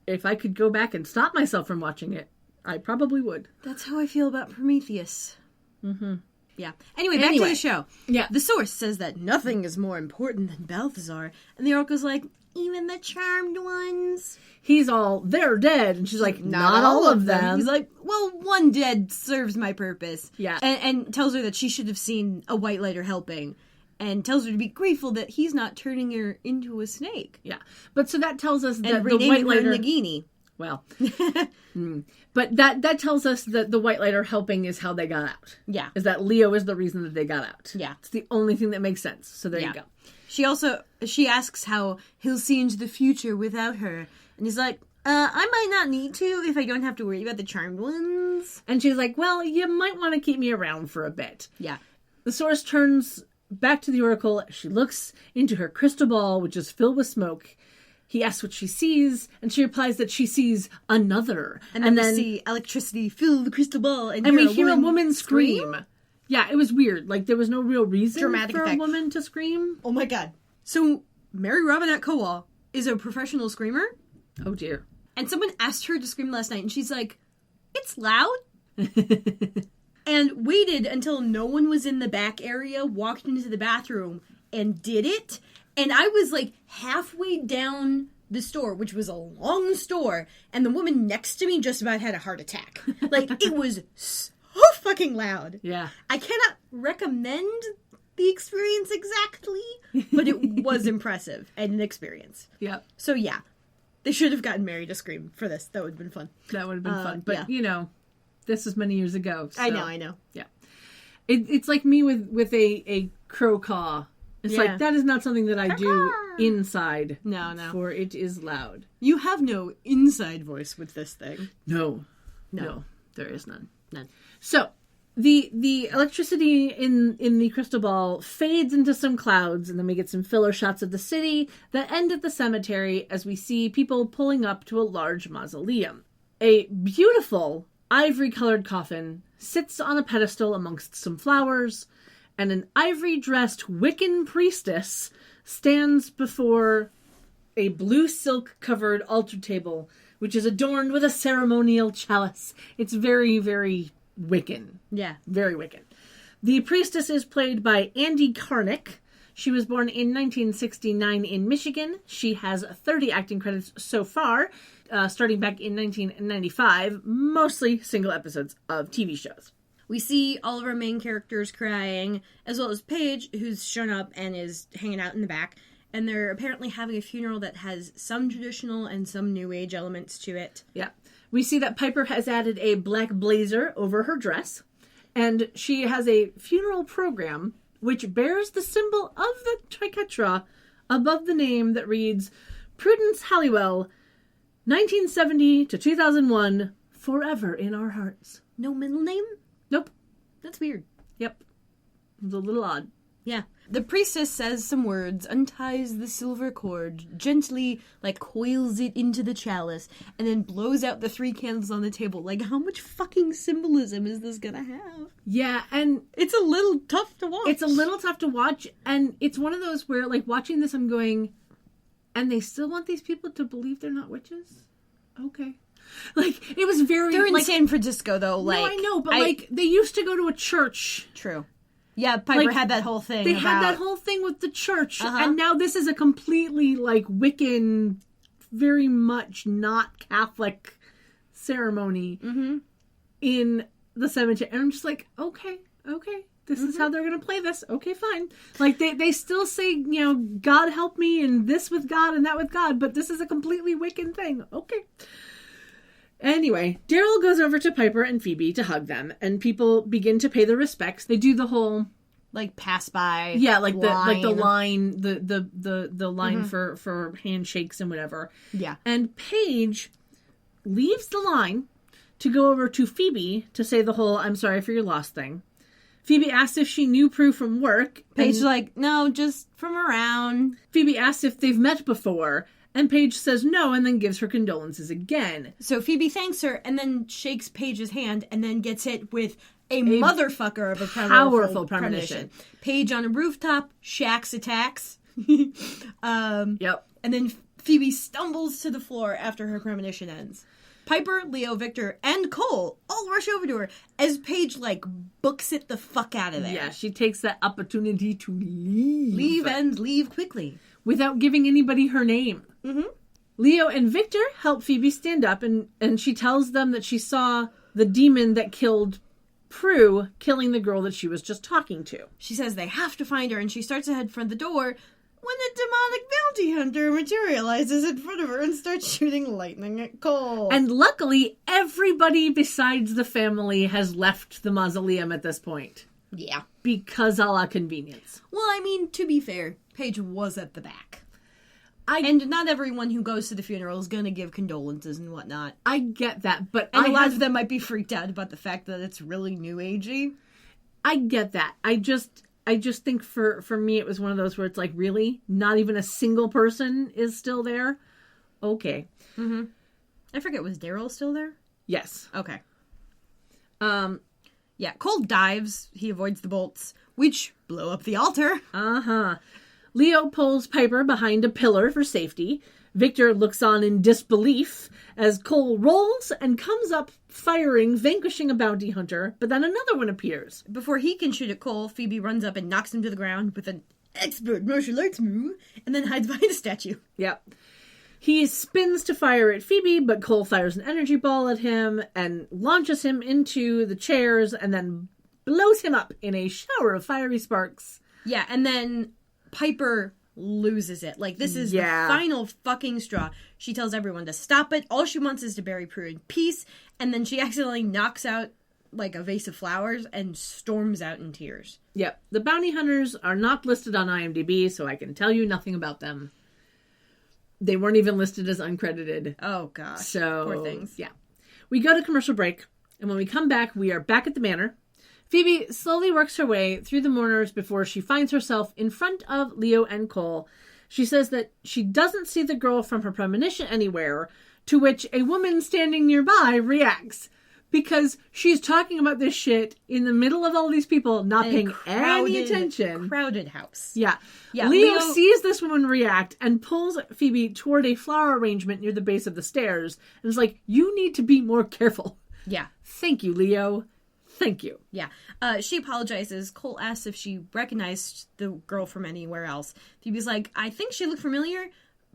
if I could go back and stop myself from watching it, I probably would. That's how I feel about Prometheus. Mm-hmm. Yeah. Anyway, back to the show. Yeah. The source says that nothing is more important than Balthazar. And the Oracle's like, even the charmed ones? He's all, they're dead. And she's like, not all of them. He's like, well, one dead serves my purpose. Yeah. And tells her that she should have seen a white lighter helping. And tells her to be grateful that he's not turning her into a snake. Yeah. But so that tells us that And the white lighter... Nagini. Well, but that tells us that the white lighter helping is how they got out. Yeah. Is that Leo is the reason that they got out. Yeah. It's the only thing that makes sense. So there you go. She asks how he'll see into the future without her. And he's like, I might not need to if I don't have to worry about the charmed ones. And she's like, well, you might want to keep me around for a bit. Yeah. The source turns back to the Oracle. She looks into her crystal ball, which is filled with smoke. He asks what she sees, and she replies that she sees another. And then we see electricity fill the crystal ball, and we hear a woman scream. Yeah, it was weird. Like, there was no real reason Dramatic for effect. a woman to scream. Oh my god. So, Mary Robinette Kowal is a professional screamer. Oh dear. And someone asked her to scream last night, and she's like, it's loud. And waited until no one was in the back area, walked into the bathroom, and did it. And I was like halfway down the store, which was a long store, and the woman next to me just about had a heart attack. Like, it was so fucking loud. Yeah. I cannot recommend the experience exactly, but it was impressive and an experience. Yeah. So yeah, they should have gotten Mary to scream for this. That would have been fun. That would have been fun. But, yeah. you know, this was many years ago. So. I know. Yeah. It's like me with a crow caw. It's like, that is not something that I do inside. No. For it is loud. You have no inside voice with this thing. No, there is none. None. So, the electricity in the crystal ball fades into some clouds, and then we get some filler shots of the city that end at the cemetery as we see people pulling up to a large mausoleum. A beautiful ivory-colored coffin sits on a pedestal amongst some flowers, and an ivory-dressed Wiccan priestess stands before a blue silk-covered altar table, which is adorned with a ceremonial chalice. It's very, very Wiccan. Yeah. Very Wiccan. The priestess is played by Andy Karnick. She was born in 1969 in Michigan. She has 30 acting credits so far, starting back in 1995, mostly single episodes of TV shows. We see all of our main characters crying, as well as Paige, who's shown up and is hanging out in the back. And they're apparently having a funeral that has some traditional and some new age elements to it. Yeah. We see that Piper has added a black blazer over her dress. And she has a funeral program which bears the symbol of the triquetra above the name that reads, Prudence Halliwell, 1970 to 2001, forever in our hearts. No middle name? Nope. That's weird. Yep. It was a little odd. Yeah. The priestess says some words, unties the silver cord, gently, coils it into the chalice, and then blows out the 3 candles on the table. Like, how much fucking symbolism is this gonna have? Yeah, and it's a little tough to watch. It's a little tough to watch, and it's one of those where, watching this, I'm going, and they still want these people to believe they're not witches? Okay. It was very... They're in San Francisco, though. No, I know, but, they used to go to a church. True. Yeah, Piper had that whole thing. They had that whole thing with the church, and now this is a completely, Wiccan, very much not Catholic ceremony in the cemetery. And I'm just like, okay, this is how they're going to play this. Okay, fine. They still say, God help me, and this with God, and that with God, but this is a completely Wiccan thing. Okay. Anyway, Daryl goes over to Piper and Phoebe to hug them, and people begin to pay their respects. They do the whole pass by. Yeah, line. the line, the line for handshakes and whatever. Yeah. And Paige leaves the line to go over to Phoebe to say the whole "I'm sorry for your loss" thing. Phoebe asks if she knew Prue from work. Paige's like, no, just from around. Phoebe asks if they've met before. And Paige says no, and then gives her condolences again. So Phoebe thanks her, and then shakes Paige's hand, and then gets hit with a motherfucker of a powerful premonition. Paige on a rooftop, Shax attacks. Yep. And then Phoebe stumbles to the floor after her premonition ends. Piper, Leo, Victor, and Cole all rush over to her as Paige, books it the fuck out of there. Yeah, she takes that opportunity to leave. Leave quickly. Without giving anybody her name. Mm-hmm. Leo and Victor help Phoebe stand up, and she tells them that she saw the demon that killed Prue killing the girl that she was just talking to. She says they have to find her, and she starts to head for the door when a demonic bounty hunter materializes in front of her and starts shooting lightning at Cole. And luckily, everybody besides the family has left the mausoleum at this point. Yeah. Because a la convenience. Well, I mean, to be fair, Paige was at the back. And not everyone who goes to the funeral is going to give condolences and whatnot. I get that, but a lot of them might be freaked out about the fact that it's really new agey. I get that. I just think for me it was one of those where it's like, really? Not even a single person is still there? Okay. Mm-hmm. I forget, was Daryl still there? Yes. Okay. Yeah, Cole dives. He avoids the bolts, which blow up the altar. Uh-huh. Leo pulls Piper behind a pillar for safety. Victor looks on in disbelief as Cole rolls and comes up firing, vanquishing a bounty hunter, but then another one appears. Before he can shoot at Cole, Phoebe runs up and knocks him to the ground with an expert martial arts move, and then hides behind a statue. Yep. He spins to fire at Phoebe, but Cole fires an energy ball at him and launches him into the chairs and then blows him up in a shower of fiery sparks. Yeah, and then Piper loses it. This is the final fucking straw. She tells everyone to stop it. All she wants is to bury Prue in peace, and then she accidentally knocks out a vase of flowers and storms out in tears. Yep. The bounty hunters are not listed on IMDb, so I can tell you nothing about them. They weren't even listed as uncredited. Oh, gosh. So, poor things. Yeah. We go to commercial break, and when we come back, we are back at the manor. Phoebe slowly works her way through the mourners before she finds herself in front of Leo and Cole. She says that she doesn't see the girl from her premonition anywhere, to which a woman standing nearby reacts. Because she's talking about this shit in the middle of all these people not paying any attention. Crowded house. Yeah. Leo sees this woman react and pulls Phoebe toward a flower arrangement near the base of the stairs and is like, you need to be more careful. Yeah. Thank you, Leo. Thank you. Yeah. She apologizes. Cole asks if she recognized the girl from anywhere else. Phoebe's like, I think she looked familiar,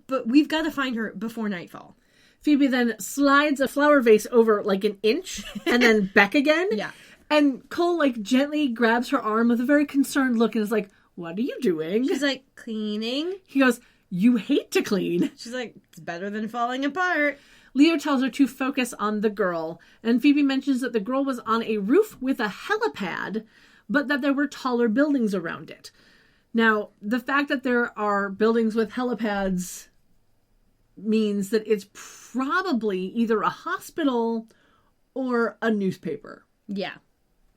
but we've got to find her before nightfall. Phoebe then slides a flower vase over an inch and then back again. Yeah. And Cole gently grabs her arm with a very concerned look and is like, what are you doing? She's like, cleaning. He goes, you hate to clean. She's like, it's better than falling apart. Leo tells her to focus on the girl, and Phoebe mentions that the girl was on a roof with a helipad, but that there were taller buildings around it. Now, the fact that there are buildings with helipads means that it's probably either a hospital or a newspaper. Yeah.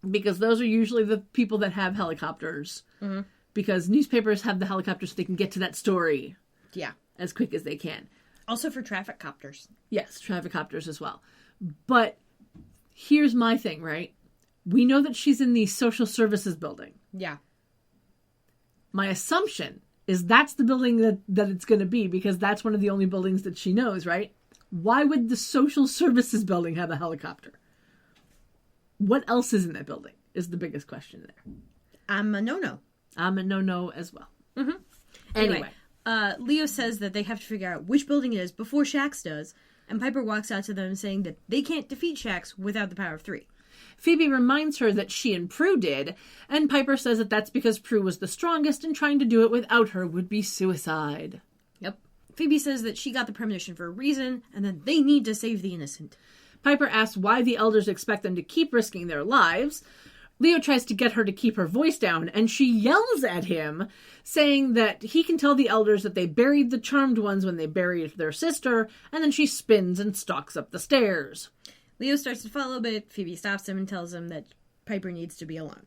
Because those are usually the people that have helicopters. Mm-hmm. Because newspapers have the helicopters so they can get to that story. Yeah. As quick as they can. Also for traffic copters. Yes, traffic copters as well. But here's my thing, right? We know that she's in the social services building. Yeah. My assumption is that's the building that it's going to be, because that's one of the only buildings that she knows, right? Why would the social services building have a helicopter? What else is in that building is the biggest question there. I'm a no-no. I'm a no-no as well. Mm-hmm. Anyway. Leo says that they have to figure out which building it is before Shax does, and Piper walks out to them saying that they can't defeat Shax without the power of 3. Phoebe reminds her that she and Prue did, and Piper says that that's because Prue was the strongest and trying to do it without her would be suicide. Yep. Phoebe says that she got the premonition for a reason, and that they need to save the innocent. Piper asks why the elders expect them to keep risking their lives. Leo tries to get her to keep her voice down, and she yells at him, saying that he can tell the elders that they buried the charmed ones when they buried their sister, and then she spins and stalks up the stairs. Leo starts to follow, but Phoebe stops him and tells him that Piper needs to be alone.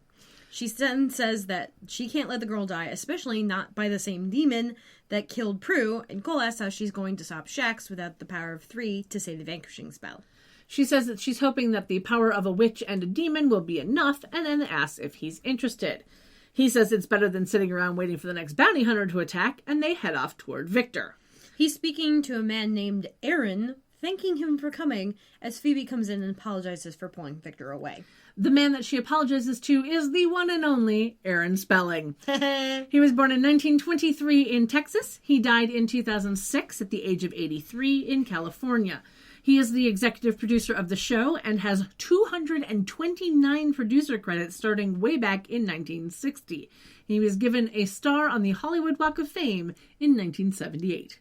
She then says that she can't let the girl die, especially not by the same demon that killed Prue, and Cole asks how she's going to stop Shax without the power of 3 to say the vanquishing spell. She says that she's hoping that the power of a witch and a demon will be enough, and then asks if he's interested. He says it's better than sitting around waiting for the next bounty hunter to attack, and they head off toward Victor. He's speaking to a man named Aaron, thanking him for coming, as Phoebe comes in and apologizes for pulling Victor away. The man that she apologizes to is the one and only Aaron Spelling. He was born in 1923 in Texas. He died in 2006 at the age of 83 in California. He is the executive producer of the show and has 229 producer credits starting way back in 1960. He was given a star on the Hollywood Walk of Fame in 1978.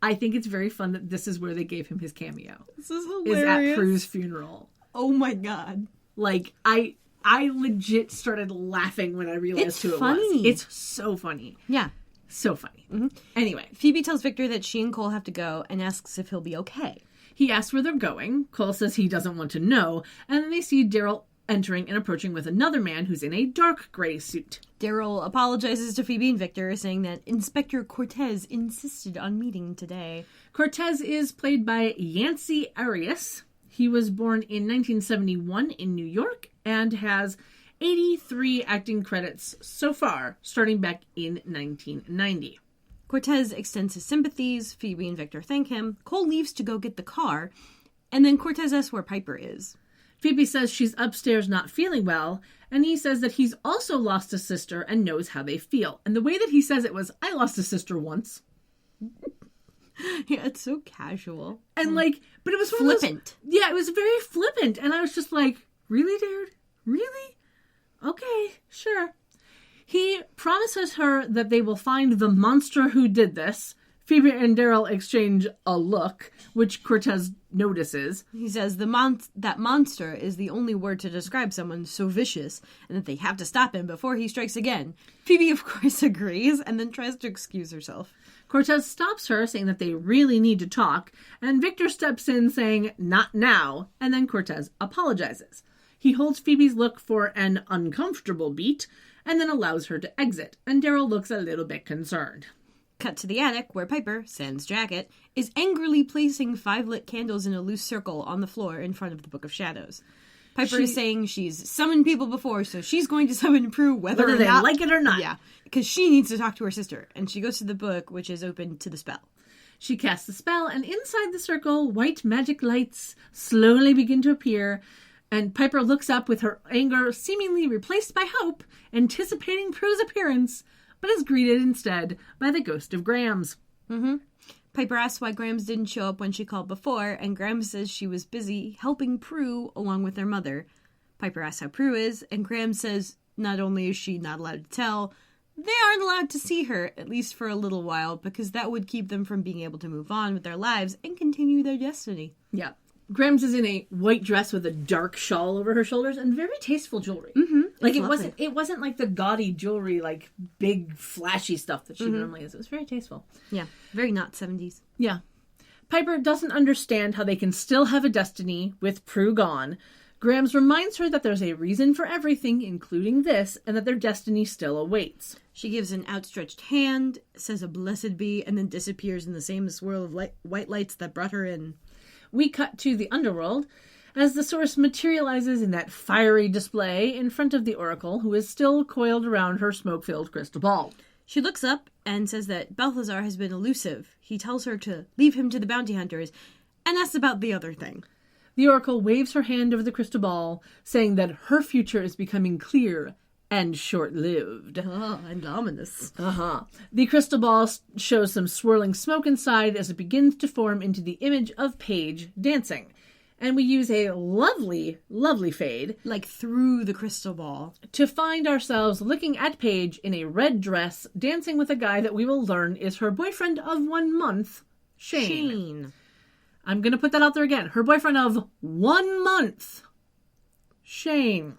I think it's very fun that this is where they gave him his cameo. This is hilarious. Is at Prue's funeral. Oh my god. Like, I legit started laughing when I realized who it was. It's so funny. Yeah. So funny. Mm-hmm. Anyway. Phoebe tells Victor that she and Cole have to go and asks if he'll be okay. He asks where they're going. Cole says he doesn't want to know. And then they see Daryl entering and approaching with another man who's in a dark gray suit. Daryl apologizes to Phoebe and Victor, saying that Inspector Cortez insisted on meeting today. Cortez is played by Yancey Arias. He was born in 1971 in New York and has 83 acting credits so far, starting back in 1990. Cortez extends his sympathies. Phoebe and Victor thank him. Cole leaves to go get the car, and then Cortez asks where Piper is. Phoebe says she's upstairs not feeling well, and he says that he's also lost a sister and knows how they feel. And the way that he says it was, I lost a sister once. Yeah, it's so casual. And but it was flippant. Yeah, it was very flippant. And I was just like, really, dude? Really? Okay, sure. He promises her that they will find the monster who did this. Phoebe and Daryl exchange a look, which Cortez notices. He says that monster is the only word to describe someone so vicious, and that they have to stop him before he strikes again. Phoebe, of course, agrees, and then tries to excuse herself. Cortez stops her, saying that they really need to talk, and Victor steps in, saying, not now, and then Cortez apologizes. He holds Phoebe's look for an uncomfortable beat, and then allows her to exit, and Daryl looks a little bit concerned. Cut to the attic, where Piper, sans jacket, is angrily placing 5 lit candles in a loose circle on the floor in front of the Book of Shadows. Piper is saying she's summoned people before, so she's going to summon Prue whether or they not, like it or not. Yeah, because she needs to talk to her sister, and she goes to the book, which is open to the spell. She casts the spell, and inside the circle, white magic lights slowly begin to appear, and Piper looks up with her anger seemingly replaced by hope, anticipating Prue's appearance, but is greeted instead by the ghost of Grams. Mm-hmm. Piper asks why Grams didn't show up when she called before, and Grams says she was busy helping Prue along with their mother. Piper asks how Prue is, and Grams says not only is she not allowed to tell, they aren't allowed to see her, at least for a little while, because that would keep them from being able to move on with their lives and continue their destiny. Yeah. Grams is in a white dress with a dark shawl over her shoulders and very tasteful jewelry. Mm-hmm. Like it wasn't like the gaudy jewelry, like big flashy stuff that she normally is. It was very tasteful. Yeah, very not 70s. Yeah. Piper doesn't understand how they can still have a destiny with Prue gone. Grams reminds her that there's a reason for everything, including this, and that their destiny still awaits. She gives an outstretched hand, says a blessed be, and then disappears in the same swirl of white lights that brought her in. We cut to the underworld as the source materializes in that fiery display in front of the Oracle, who is still coiled around her smoke-filled crystal ball. She looks up and says that Balthazar has been elusive. He tells her to leave him to the bounty hunters and asks about the other thing. The Oracle waves her hand over the crystal ball, saying that her future is becoming clear and short-lived. And ominous. The crystal ball shows some swirling smoke inside as it begins to form into the image of Paige dancing. And we use a lovely, lovely fade. Like through the crystal ball. To find ourselves looking at Paige in a red dress, dancing with a guy that we will learn is her boyfriend of 1 month, Shane. I'm going to put that out there again. Her boyfriend of 1 month, Shane.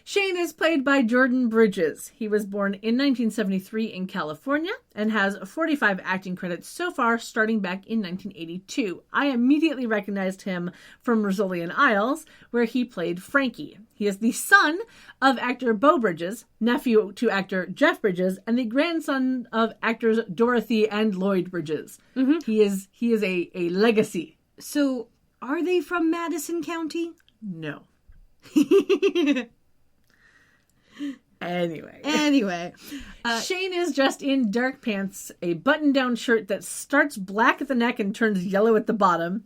Shane is played by Jordan Bridges. He was born in 1973 in California and has 45 acting credits so far, starting back in 1982. I immediately recognized him from Rizzoli Isles, where he played Frankie. He is the son of actor Beau Bridges, nephew to actor Jeff Bridges, and the grandson of actors Dorothy and Lloyd Bridges. Mm-hmm. He is a legacy. So, are they from Madison County? No. Anyway. Shane is dressed in dark pants, a button-down shirt that starts black at the neck and turns yellow at the bottom,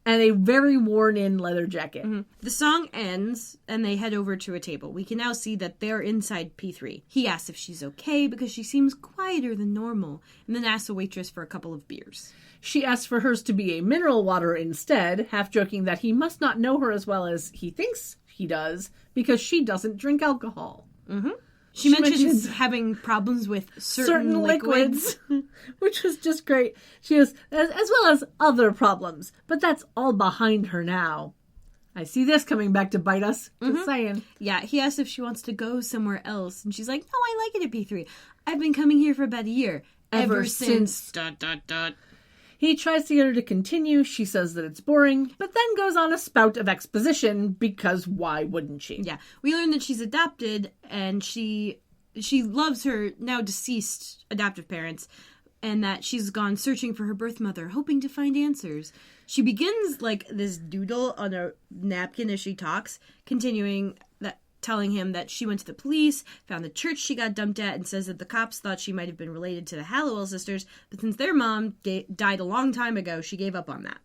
and a very worn-in leather jacket. Mm-hmm. The song ends, and they head over to a table. We can now see that they're inside P3. He asks if she's okay because she seems quieter than normal, and then asks the waitress for a couple of beers. She asks for hers to be a mineral water instead, half joking that he must not know her as well as he thinks he does, because she doesn't drink alcohol. Mm-hmm. She mentions having problems with certain liquids. Which was just great. She has, as well as other problems, but that's all behind her now. I see this coming back to bite us. Just saying. Yeah, he asks if she wants to go somewhere else, and she's like, no, I like it at P3. I've been coming here for about a year. Ever since... ... He tries to get her to continue. She says that it's boring, but then goes on a spout of exposition because why wouldn't she? Yeah. We learn that she's adopted and she loves her now deceased adoptive parents and that she's gone searching for her birth mother, hoping to find answers. She begins like this doodle on a napkin as she talks, continuing that, telling him that she went to the police, found the church she got dumped at, and says that the cops thought she might have been related to the Hallowell sisters, but since their mom died a long time ago, she gave up on that.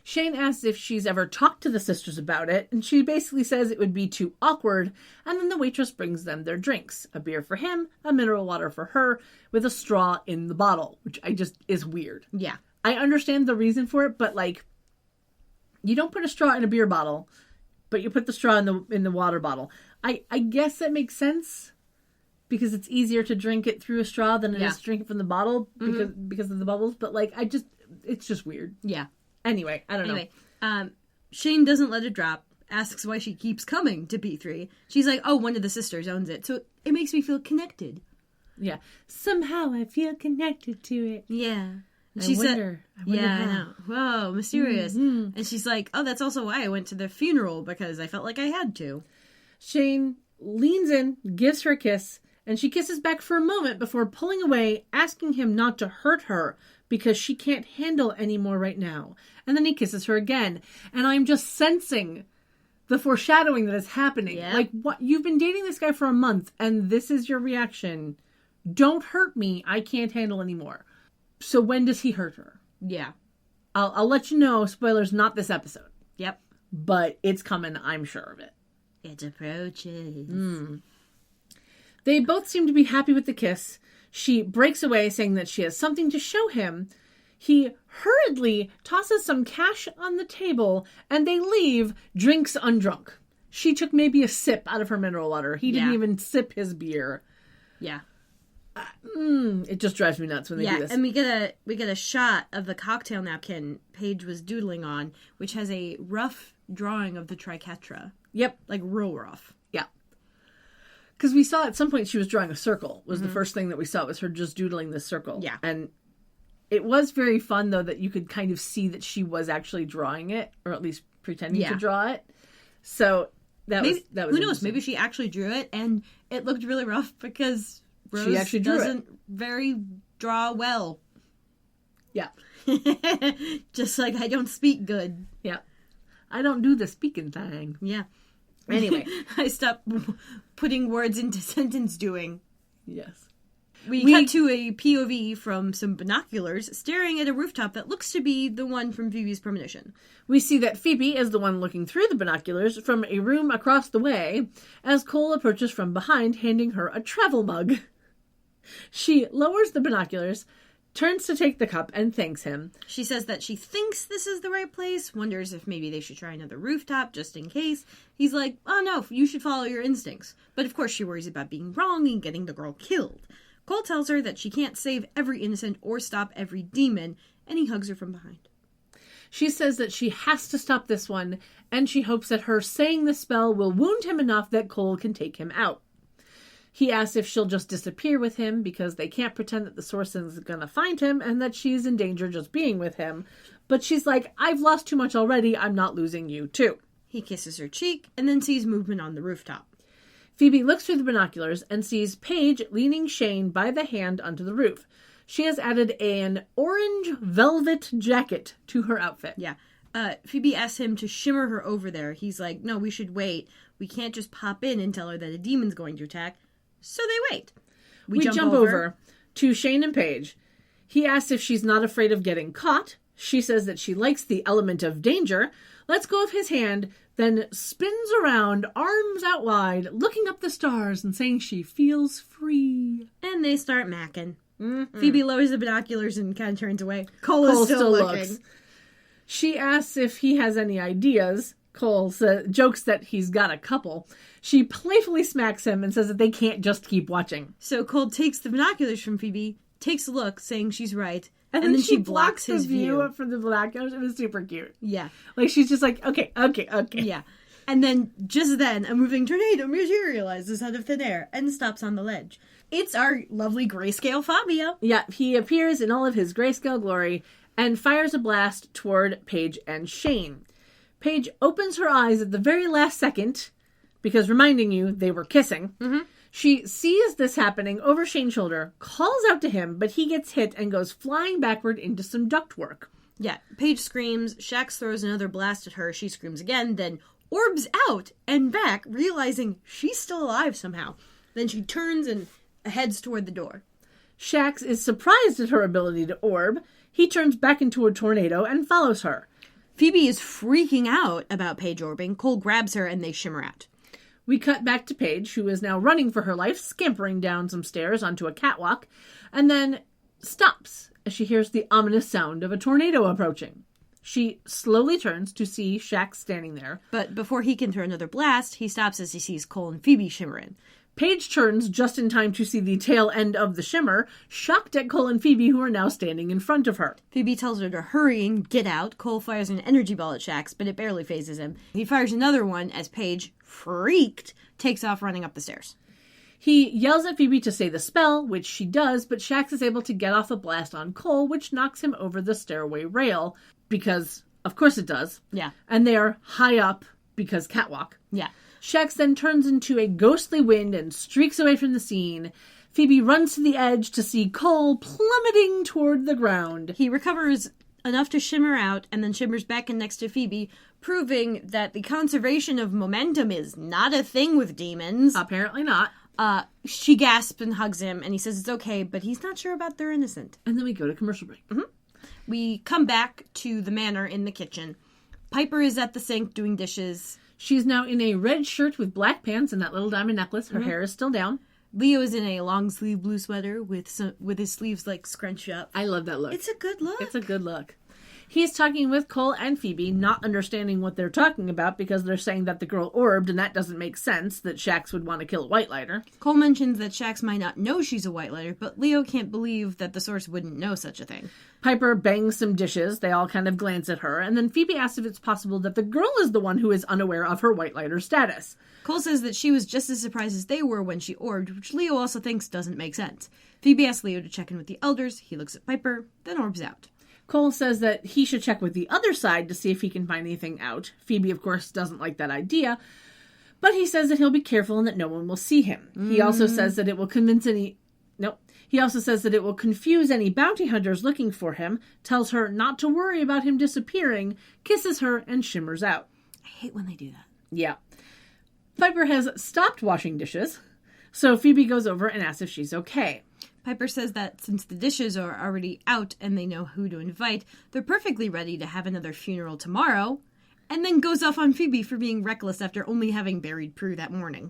Shane asks if she's ever talked to the sisters about it, and she basically says it would be too awkward, and then the waitress brings them their drinks. A beer for him, a mineral water for her, with a straw in the bottle, which is weird. Yeah. I understand the reason for it, but like, you don't put a straw in a beer bottle, but you put the straw in the water bottle. I guess that makes sense because it's easier to drink it through a straw than it is to drink it from the bottle because of the bubbles. But like, it's just weird. Yeah. Anyway, I don't know. Shane doesn't let it drop. Asks why she keeps coming to P3. She's like, oh, one of the sisters owns it, so it makes me feel connected. Yeah. Somehow I feel connected to it. Yeah. I wonder how. I know. Whoa, mysterious. Mm-hmm. And she's like, oh, that's also why I went to the funeral, because I felt like I had to. Shane leans in, gives her a kiss, and she kisses back for a moment before pulling away, asking him not to hurt her, because she can't handle any more right now. And then he kisses her again. And I'm just sensing the foreshadowing that is happening. Yeah. Like, what? You've been dating this guy for a month, and this is your reaction. Don't hurt me. I can't handle anymore. So when does he hurt her? Yeah. I'll let you know. Spoilers, not this episode. Yep. But it's coming, I'm sure of it. It approaches. They both seem to be happy with the kiss. She breaks away, saying that she has something to show him. He hurriedly tosses some cash on the table, and they leave, drinks undrunk. She took maybe a sip out of her mineral water. He didn't even sip his beer. Yeah. It just drives me nuts when they do this. And we get a shot of the cocktail napkin Paige was doodling on, which has a rough drawing of the triquetra. Yep. Like real rough. Yeah. Because we saw at some point she was drawing a circle. Was the first thing that we saw was her just doodling this circle. Yeah. And it was very fun, though, that you could kind of see that she was actually drawing it, or at least pretending to draw it. So that was who knows? Maybe she actually drew it, and it looked really rough because Rose she actually doesn't very draw well. Yeah. Just like I don't speak good. Yeah. I don't do the speaking thing. Yeah. Anyway. I stopped putting words into sentence doing. Yes. We cut to a POV from some binoculars staring at a rooftop that looks to be the one from Phoebe's premonition. We see that Phoebe is the one looking through the binoculars from a room across the way as Cole approaches from behind, handing her a travel mug. She lowers the binoculars, turns to take the cup, and thanks him. She says that she thinks this is the right place, wonders if maybe they should try another rooftop just in case. He's like, oh no, you should follow your instincts. But of course she worries about being wrong and getting the girl killed. Cole tells her that she can't save every innocent or stop every demon, and he hugs her from behind. She says that she has to stop this one, and she hopes that her saying the spell will wound him enough that Cole can take him out. He asks if she'll just disappear with him because they can't pretend that the source is going to find him and that she's in danger just being with him. But she's like, I've lost too much already. I'm not losing you, too. He kisses her cheek and then sees movement on the rooftop. Phoebe looks through the binoculars and sees Paige leaning Shane by the hand onto the roof. She has added an orange velvet jacket to her outfit. Yeah. Phoebe asks him to shimmer her over there. He's like, no, we should wait. We can't just pop in and tell her that a demon's going to attack. So they wait. We jump over to Shane and Paige. He asks if she's not afraid of getting caught. She says that she likes the element of danger, lets go of his hand, then spins around, arms out wide, looking up the stars and saying she feels free. And they start macking. Phoebe lowers the binoculars and kind of turns away. Cole is still looking. Looks. She asks if he has any ideas. Cole jokes that he's got a couple. She playfully smacks him and says that they can't just keep watching. So Cole takes the binoculars from Phoebe, takes a look, saying she's right, and then she blocks his view up from the binoculars. It was super cute. Yeah. Like, she's just like, okay. Yeah. And then, just then, a moving tornado materializes out of thin air and stops on the ledge. It's our lovely grayscale Fabio. Yeah, he appears in all of his grayscale glory and fires a blast toward Paige and Shane. Paige opens her eyes at the very last second, because reminding you, they were kissing. Mm-hmm. She sees this happening over Shane's shoulder, calls out to him, but he gets hit and goes flying backward into some ductwork. Yeah, Paige screams, Shax throws another blast at her, she screams again, then orbs out and back, realizing she's still alive somehow. Then she turns and heads toward the door. Shax is surprised at her ability to orb. He turns back into a tornado and follows her. Phoebe is freaking out about Paige orbing. Cole grabs her and they shimmer out. We cut back to Paige, who is now running for her life, scampering down some stairs onto a catwalk, and then stops as she hears the ominous sound of a tornado approaching. She slowly turns to see Shax standing there. But before he can throw another blast, he stops as he sees Cole and Phoebe shimmering. Paige turns just in time to see the tail end of the shimmer, shocked at Cole and Phoebe, who are now standing in front of her. Phoebe tells her to hurry and get out. Cole fires an energy ball at Shax, but it barely phases him. He fires another one as Paige, freaked, takes off running up the stairs. He yells at Phoebe to say the spell, which she does, but Shax is able to get off a blast on Cole, which knocks him over the stairway rail, because, of course it does. Yeah. And they are high up, because catwalk. Yeah. Shax then turns into a ghostly wind and streaks away from the scene. Phoebe runs to the edge to see Cole plummeting toward the ground. He recovers enough to shimmer out and then shimmers back in next to Phoebe, proving that the conservation of momentum is not a thing with demons. Apparently not. She gasps and hugs him, and he says it's okay, but he's not sure about their innocent. And then we go to commercial break. Mm-hmm. We come back to the manor in the kitchen. Piper is at the sink doing dishes. She's now in a red shirt with black pants and that little diamond necklace. Her hair is still down. Leo is in a long sleeve blue sweater with his sleeves like scrunched up. I love that look. It's a good look. It's a good look. He's talking with Cole and Phoebe, not understanding what they're talking about because they're saying that the girl orbed, and that doesn't make sense that Shax would want to kill a white lighter. Cole mentions that Shax might not know she's a white lighter, but Leo can't believe that the source wouldn't know such a thing. Piper bangs some dishes. They all kind of glance at her, and then Phoebe asks if it's possible that the girl is the one who is unaware of her white lighter status. Cole says that she was just as surprised as they were when she orbed, which Leo also thinks doesn't make sense. Phoebe asks Leo to check in with the elders. He looks at Piper, then orbs out. Cole says that he should check with the other side to see if he can find anything out. Phoebe, of course, doesn't like that idea, but he says that he'll be careful and that no one will see him. He also says that it will He also says that it will confuse any bounty hunters looking for him, tells her not to worry about him disappearing, kisses her, and shimmers out. I hate when they do that. Yeah. Piper has stopped washing dishes, so Phoebe goes over and asks if she's okay. Piper says that since the dishes are already out and they know who to invite, they're perfectly ready to have another funeral tomorrow, and then goes off on Phoebe for being reckless after only having buried Prue that morning.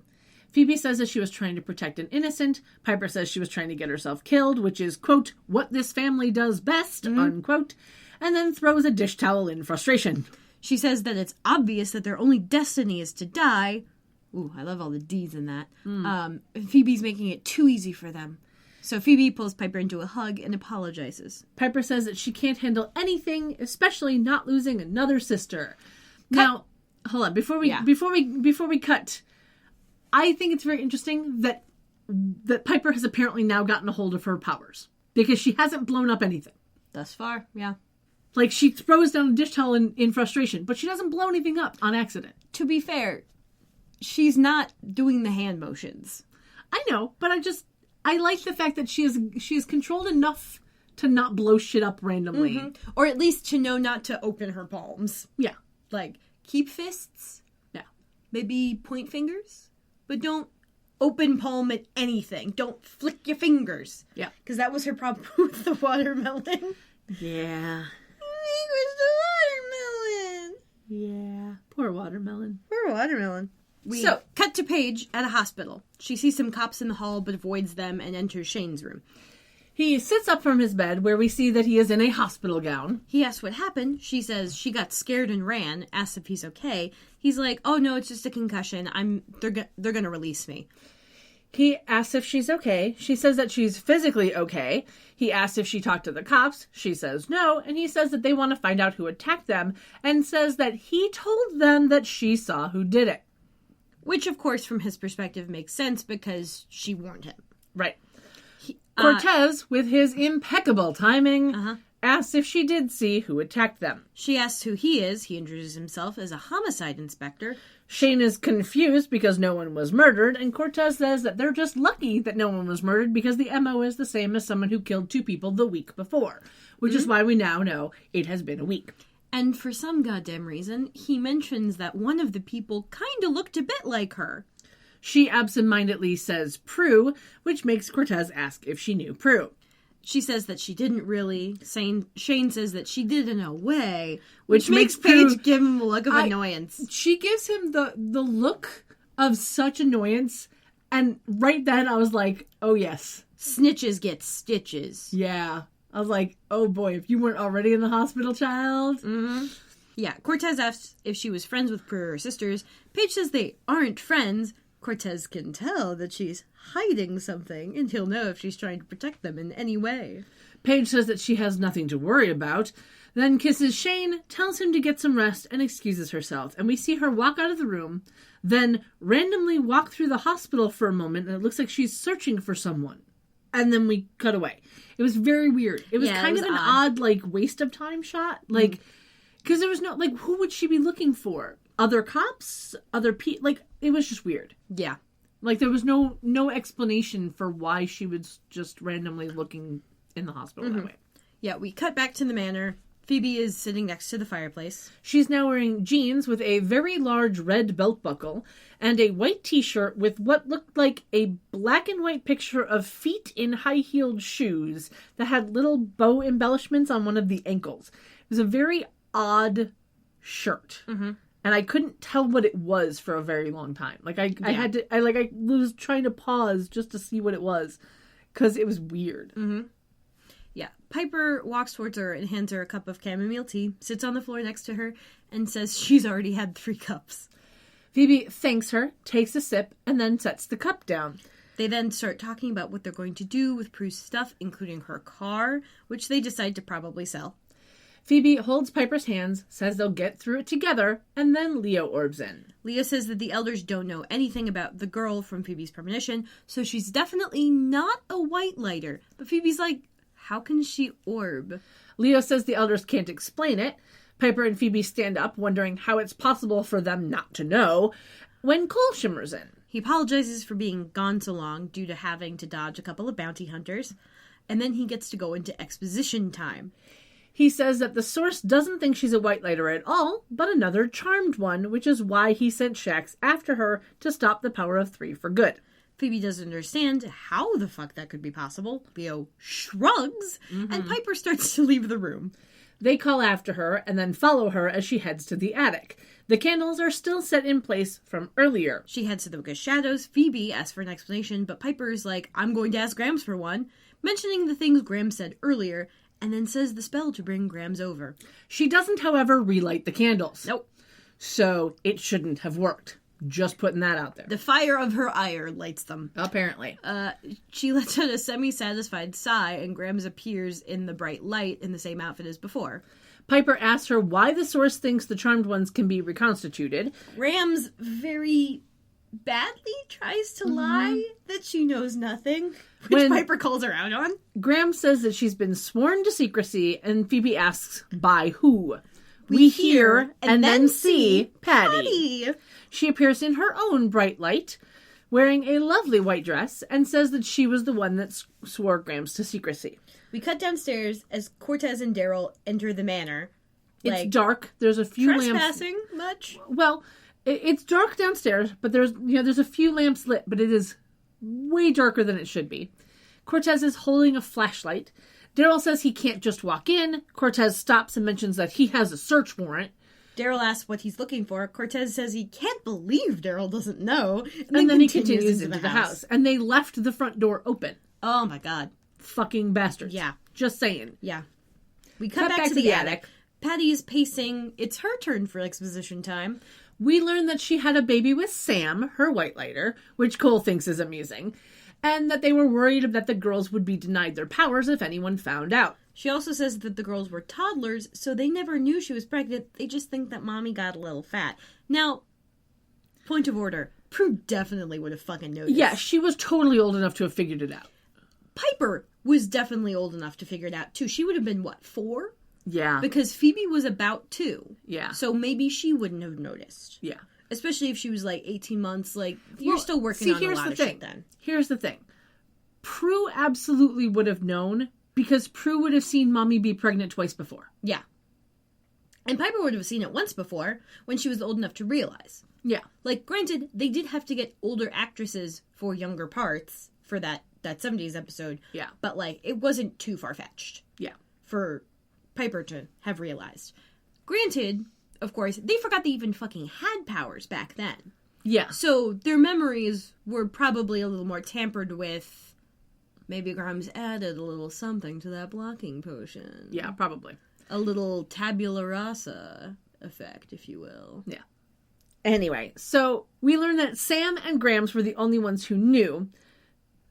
Phoebe says that she was trying to protect an innocent. Piper says she was trying to get herself killed, which is, quote, what this family does best, unquote, and then throws a dish towel in frustration. She says that it's obvious that their only destiny is to die. Ooh, I love all the D's in that. Phoebe's making it too easy for them. So Phoebe pulls Piper into a hug and apologizes. Piper says that she can't handle anything, especially not losing another sister. Now, hold on, before we cut, I think it's very interesting that Piper has apparently now gotten a hold of her powers because she hasn't blown up anything. Thus far, yeah. Like, she throws down a dish towel in frustration, but she doesn't blow anything up on accident. To be fair, she's not doing the hand motions. I know, but I like the fact that she is controlled enough to not blow shit up randomly. Mm-hmm. Or at least to know not to open her palms. Yeah. Like, keep fists. Yeah. Maybe point fingers. But don't open palm at anything. Don't flick your fingers. Yeah. Because that was her problem with the watermelon. Yeah. It was the watermelon. Yeah. Poor watermelon. Poor watermelon. We cut to Paige at a hospital. She sees some cops in the hall but avoids them and enters Shane's room. He sits up from his bed where we see that he is in a hospital gown. He asks what happened. She says she got scared and ran, asks if he's okay. He's like, oh no, it's just a concussion. They're going to release me. He asks if she's okay. She says that she's physically okay. He asks if she talked to the cops. She says no. And he says that they want to find out who attacked them and says that he told them that she saw who did it. Which, of course, from his perspective makes sense because she warned him. Right. Cortez, with his impeccable timing, asks if she did see who attacked them. She asks who he is. He introduces himself as a homicide inspector. Shane is confused because no one was murdered, and Cortez says that they're just lucky that no one was murdered because the MO is the same as someone who killed 2 people the week before, which is why we now know it has been a week. And for some goddamn reason, he mentions that one of the people kind of looked a bit like her. She absentmindedly says Prue, which makes Cortez ask if she knew Prue. She says that she didn't really. Shane says that she did in a way, which makes Paige give him a look of annoyance. She gives him the look of such annoyance, and right then I was like, oh yes. Snitches get stitches. Yeah. I was like, oh boy, if you weren't already in the hospital, child. Mm-hmm. Yeah, Cortez asks if she was friends with Prue or sisters. Paige says they aren't friends. Cortez can tell that she's hiding something, and he'll know if she's trying to protect them in any way. Paige says that she has nothing to worry about, then kisses Shane, tells him to get some rest, and excuses herself. And we see her walk out of the room, then randomly walk through the hospital for a moment, and it looks like she's searching for someone. And then we cut away. It was very weird. It was kind of an odd, waste of time shot. Because there was no, who would she be looking for? Other cops? Other people? It was just weird. Yeah. There was no explanation for why she was just randomly looking in the hospital that way. Yeah, we cut back to the manor. Phoebe is sitting next to the fireplace. She's now wearing jeans with a very large red belt buckle and a white t-shirt with what looked like a black and white picture of feet in high-heeled shoes that had little bow embellishments on one of the ankles. It was a very odd shirt. Mm-hmm. And I couldn't tell what it was for a very long time. I was trying to pause just to see what it was because it was weird. Mm-hmm. Yeah. Piper walks towards her and hands her a cup of chamomile tea, sits on the floor next to her, and says she's already had 3 cups. Phoebe thanks her, takes a sip, and then sets the cup down. They then start talking about what they're going to do with Prue's stuff, including her car, which they decide to probably sell. Phoebe holds Piper's hands, says they'll get through it together, and then Leo orbs in. Leo says that the elders don't know anything about the girl from Phoebe's premonition, so she's definitely not a white lighter. But Phoebe's like, how can she orb? Leo says the elders can't explain it. Piper and Phoebe stand up, wondering how it's possible for them not to know, when Cole shimmers in. He apologizes for being gone so long due to having to dodge a couple of bounty hunters, and then he gets to go into exposition time. He says that the source doesn't think she's a white lighter at all, but another charmed one, which is why he sent Shax after her to stop the power of 3 for good. Phoebe doesn't understand how the fuck that could be possible. Leo shrugs, and Piper starts to leave the room. They call after her and then follow her as she heads to the attic. The candles are still set in place from earlier. She heads to the Book of Shadows. Phoebe asks for an explanation, but Piper's like, I'm going to ask Grams for one, mentioning the things Grams said earlier, and then says the spell to bring Grams over. She doesn't, however, relight the candles. Nope. So it shouldn't have worked. Just putting that out there. The fire of her ire lights them. Apparently. She lets out a semi-satisfied sigh, and Grams appears in the bright light in the same outfit as before. Piper asks her why the source thinks the charmed ones can be reconstituted. Grams very badly tries to lie that she knows nothing, which Piper calls her out on. Graham says that she's been sworn to secrecy, and Phoebe asks, by who? We hear and then see Patty. She appears in her own bright light, wearing a lovely white dress, and says that she was the one that swore Grams to secrecy. We cut downstairs as Cortez and Daryl enter the manor. It's dark. There's a few lamps. Trespassing much? Well, it's dark downstairs, but there's a few lamps lit, but it is way darker than it should be. Cortez is holding a flashlight. Daryl says he can't just walk in. Cortez stops and mentions that he has a search warrant. Daryl asks what he's looking for. Cortez says he can't believe Daryl doesn't know. And then he continues into the house. And they left the front door open. Oh my god. Fucking bastards. Yeah. Just saying. Yeah. We cut back to the attic. Patty is pacing. It's her turn for exposition time. We learn that she had a baby with Sam, her white lighter, which Cole thinks is amusing, and that they were worried that the girls would be denied their powers if anyone found out. She also says that the girls were toddlers, so they never knew she was pregnant. They just think that mommy got a little fat. Now, point of order. Prue definitely would have fucking noticed. Yeah, she was totally old enough to have figured it out. Piper was definitely old enough to figure it out, too. She would have been, 4? Yeah. Because Phoebe was about 2. Yeah. So maybe she wouldn't have noticed. Yeah. Especially if she was, 18 months. You're still working on a lot of shit then. Here's the thing. Prue absolutely would have known, because Prue would have seen Mommy be pregnant twice before. Yeah. And Piper would have seen it once before, when she was old enough to realize. Yeah. Granted, they did have to get older actresses for younger parts for that 70s episode. Yeah. But, it wasn't too far-fetched. Yeah. For Piper to have realized. Granted, of course, they forgot they even fucking had powers back then. Yeah. So their memories were probably a little more tampered with. Maybe Grimes added a little something to that blocking potion. Yeah, probably. A little tabula rasa effect, if you will. Yeah. Anyway, so we learned that Sam and Grams were the only ones who knew.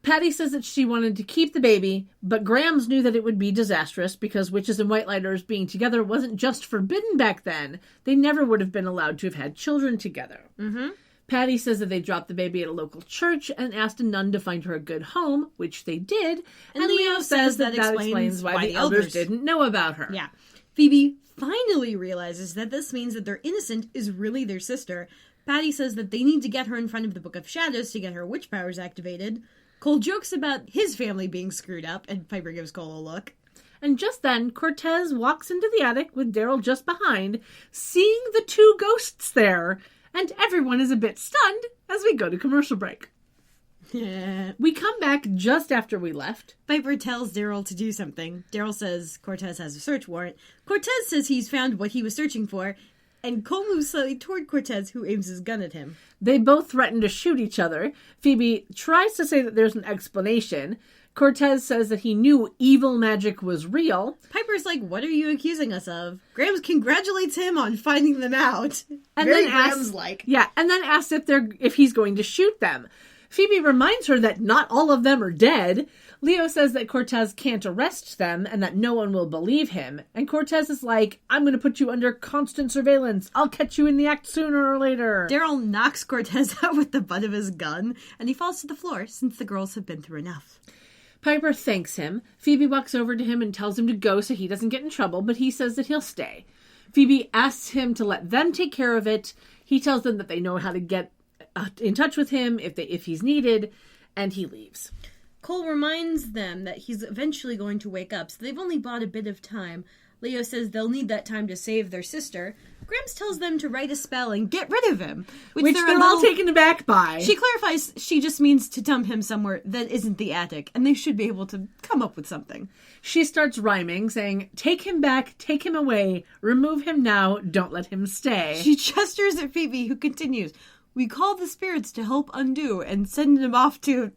Patty says that she wanted to keep the baby, but Grams knew that it would be disastrous because witches and white lighters being together wasn't just forbidden back then. They never would have been allowed to have had children together. Mm-hmm. Patty says that they dropped the baby at a local church and asked a nun to find her a good home, which they did. And Leo says that explains why the elders didn't know about her. Yeah. Phoebe finally realizes that this means that their innocent is really their sister. Patty says that they need to get her in front of the Book of Shadows to get her witch powers activated. Cole jokes about his family being screwed up, and Piper gives Cole a look. And just then, Cortez walks into the attic with Daryl just behind, seeing the 2 ghosts there. And everyone is a bit stunned as we go to commercial break. We come back just after we left. Piper tells Daryl to do something. Daryl says Cortez has a search warrant. Cortez says he's found what he was searching for. And Cole moves slightly toward Cortez, who aims his gun at him. They both threaten to shoot each other. Phoebe tries to say that there's an explanation. Cortez says that he knew evil magic was real. Piper's like, what are you accusing us of? Grams congratulates him on finding them out. And Very then asks, Grams-like. Yeah, and then asks if he's going to shoot them. Phoebe reminds her that not all of them are dead. Leo says that Cortez can't arrest them and that no one will believe him. And Cortez is like, I'm going to put you under constant surveillance. I'll catch you in the act sooner or later. Daryl knocks Cortez out with the butt of his gun, and he falls to the floor since the girls have been through enough. Piper thanks him. Phoebe walks over to him and tells him to go so he doesn't get in trouble, but he says that he'll stay. Phoebe asks him to let them take care of it. He tells them that they know how to get in touch with him if he's needed, and he leaves. Cole reminds them that he's eventually going to wake up, so they've only bought a bit of time. Leo says they'll need that time to save their sister. Grams tells them to write a spell and get rid of him. Which they're all taken aback by. She clarifies she just means to dump him somewhere that isn't the attic, and they should be able to come up with something. She starts rhyming, saying, take him back, take him away, remove him now, don't let him stay. She gestures at Phoebe, who continues, we call the spirits to help undo and send him off to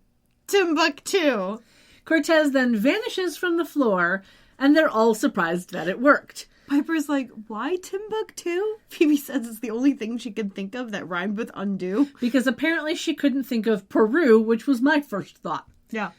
Timbuktu. Cortez then vanishes from the floor, and they're all surprised that it worked. Piper's like, why Timbuktu? Phoebe says it's the only thing she could think of that rhymed with undo. Because apparently she couldn't think of Peru, which was my first thought. Yeah.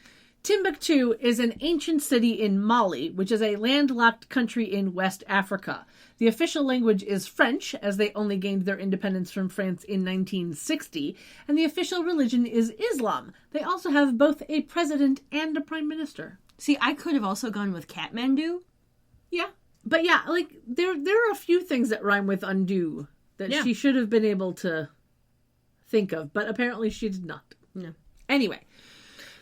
Timbuktu is an ancient city in Mali, which is a landlocked country in West Africa. The official language is French, as they only gained their independence from France in 1960, and the official religion is Islam. They also have both a president and a prime minister. See, I could have also gone with Kathmandu. Yeah. But yeah, there are a few things that rhyme with undo that she should have been able to think of, but apparently she did not. No. Anyway,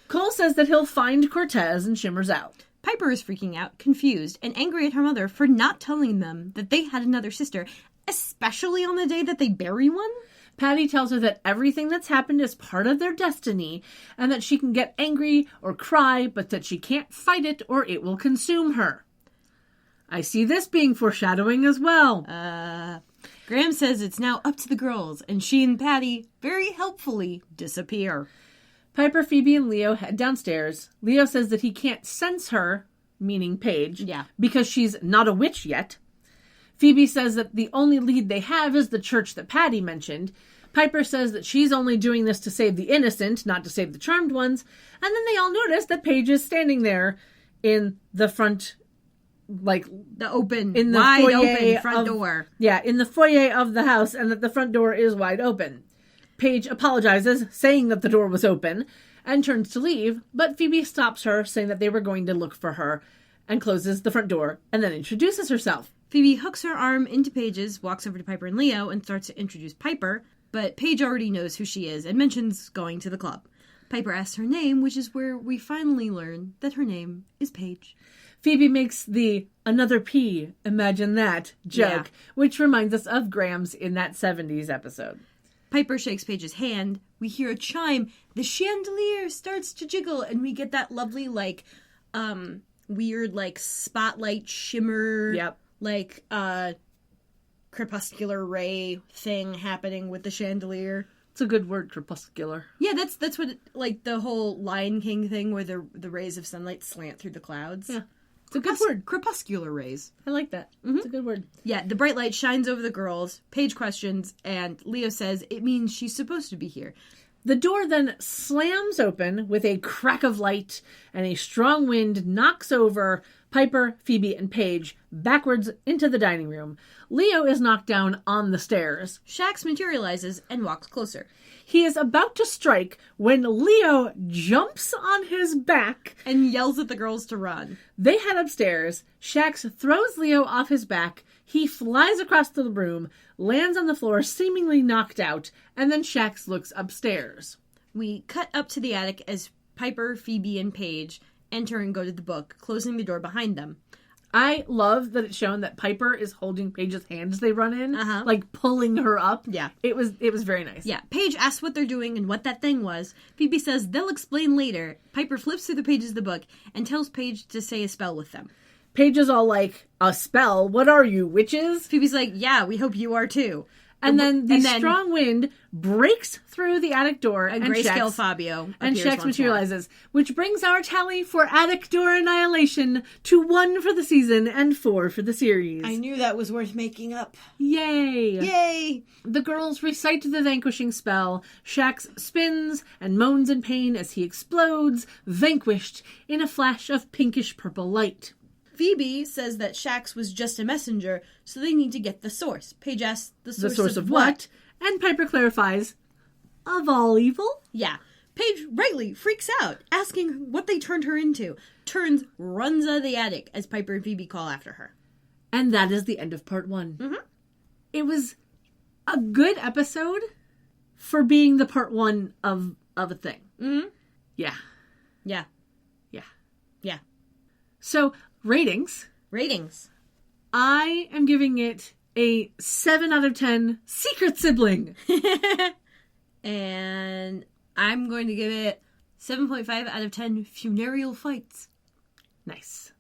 Cole says that he'll find Cortez and shimmers out. Piper is freaking out, confused, and angry at her mother for not telling them that they had another sister, especially on the day that they bury one. Patty tells her that everything that's happened is part of their destiny and that she can get angry or cry, but that she can't fight it or it will consume her. I see this being foreshadowing as well. Graham says it's now up to the girls, and she and Patty very helpfully disappear. Piper, Phoebe, and Leo head downstairs. Leo says that he can't sense her, meaning Paige, because she's not a witch yet. Phoebe says that the only lead they have is the church that Patty mentioned. Piper says that she's only doing this to save the innocent, not to save the charmed ones. And then they all notice that Paige is standing there in the front, like the open, in the wide foyer open front door. Yeah, in the foyer of the house, and that the front door is wide open. Paige apologizes, saying that the door was open, and turns to leave, but Phoebe stops her, saying that they were going to look for her, and closes the front door, and then introduces herself. Phoebe hooks her arm into Paige's, walks over to Piper and Leo, and starts to introduce Piper, but Paige already knows who she is and mentions going to the club. Piper asks her name, which is where we finally learn that her name is Paige. Phoebe makes the "another P, imagine that" joke, which reminds us of Graham's in that 70s episode. Piper shakes Paige's hand. We hear a chime. The chandelier starts to jiggle, and we get that lovely, weird, spotlight shimmer. Yep. Crepuscular ray thing happening with the chandelier. It's a good word, crepuscular. Yeah, that's what the whole Lion King thing where the rays of sunlight slant through the clouds. Yeah. It's a good word. Crepuscular rays. I like that. Mm-hmm. It's a good word. Yeah, the bright light shines over the girls. Paige questions, and Leo says it means she's supposed to be here. The door then slams open with a crack of light, and a strong wind knocks over Piper, Phoebe, and Paige backwards into the dining room. Leo is knocked down on the stairs. Shax materializes and walks closer. He is about to strike when Leo jumps on his back and yells at the girls to run. They head upstairs. Shax throws Leo off his back. He flies across the room, lands on the floor, seemingly knocked out, and then Shax looks upstairs. We cut up to the attic as Piper, Phoebe, and Paige enter and go to the book, closing the door behind them. I love that it's shown that Piper is holding Paige's hand as they run in, pulling her up. Yeah. It was very nice. Yeah. Paige asks what they're doing and what that thing was. Phoebe says they'll explain later. Piper flips through the pages of the book and tells Paige to say a spell with them. Paige is all like, "A spell? What are you, witches?" Phoebe's like, "Yeah, we hope you are too." And then the strong wind breaks through the attic door, and Grayscale Fabio and Shax materializes, which brings our tally for attic door annihilation to 1 for the season and 4 for the series. I knew that was worth making up. Yay! Yay! The girls recite the vanquishing spell. Shax spins and moans in pain as he explodes, vanquished in a flash of pinkish purple light. Phoebe says that Shax was just a messenger, so they need to get the source. Paige asks the source of what? And Piper clarifies, of all evil? Yeah. Paige rightly freaks out, asking what they turned her into. Turns, runs out of the attic as Piper and Phoebe call after her. And that is the end of part 1. Mm-hmm. It was a good episode for being the part 1 of a thing. Mm-hmm. Yeah. Yeah. Yeah. Yeah. So, ratings. I am giving it a 7 out of 10 secret sibling. And I'm going to give it 7.5 out of 10 funereal fights. Nice.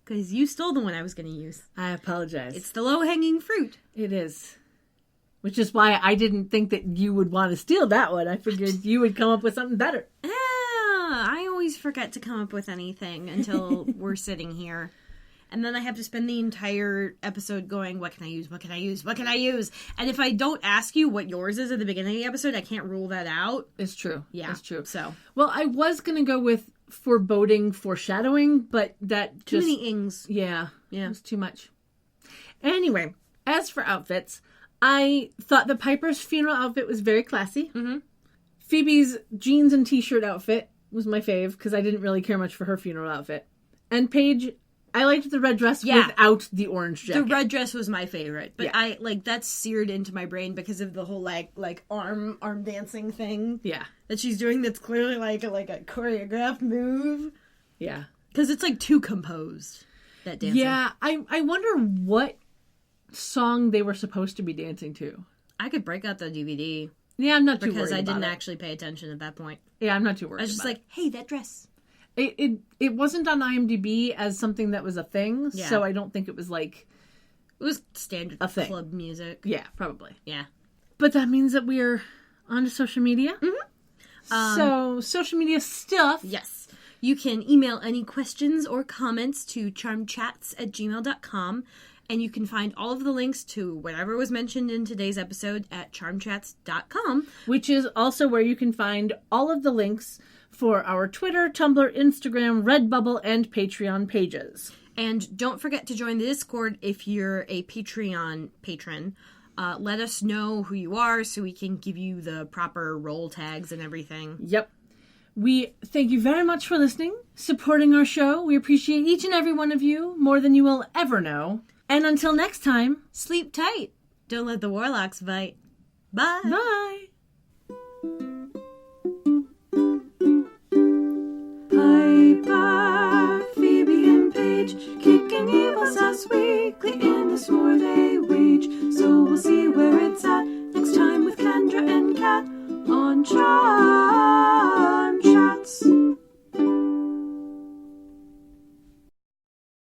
Because you stole the one I was going to use. I apologize. It's the low-hanging fruit. It is. Which is why I didn't think that you would want to steal that one. I figured you would come up with something better. I always forget to come up with anything until we're sitting here. And then I have to spend the entire episode going, what can I use? And if I don't ask you what yours is at the beginning of the episode, I can't rule that out. It's true. Yeah. It's true. So, well, I was going to go with foreboding, foreshadowing, but that too just... many ings. Yeah. It was too much. Anyway, as for outfits, I thought the Piper's funeral outfit was very classy. Mm-hmm. Phoebe's jeans and t-shirt outfit was my fave, because I didn't really care much for her funeral outfit. And Paige, I liked the red dress without the orange jacket. The red dress was my favorite, but I that's seared into my brain because of the whole like arm dancing thing. Yeah, that she's doing. That's clearly like a choreographed move. Yeah, because it's like too composed. That dancing. Yeah, I wonder what song they were supposed to be dancing to. I could break out the DVD. Yeah, I'm not too worried because I about didn't it. actually pay attention at that point. Yeah, I'm not too worried. I was just like, hey, that dress. It wasn't on IMDb as something that was a thing, so I don't think it was like... It was standard club music. Yeah, probably. Yeah. But that means that we're on to social media. Mm-hmm. So, social media stuff. Yes. You can email any questions or comments to charmchats@gmail.com. And you can find all of the links to whatever was mentioned in today's episode at charmchats.com. Which is also where you can find all of the links for our Twitter, Tumblr, Instagram, Redbubble, and Patreon pages. And don't forget to join the Discord if you're a Patreon patron. Let us know who you are so we can give you the proper role tags and everything. Yep. We thank you very much for listening, supporting our show. We appreciate each and every one of you more than you will ever know. And until next time, sleep tight. Don't let the warlocks bite. Bye. Bye.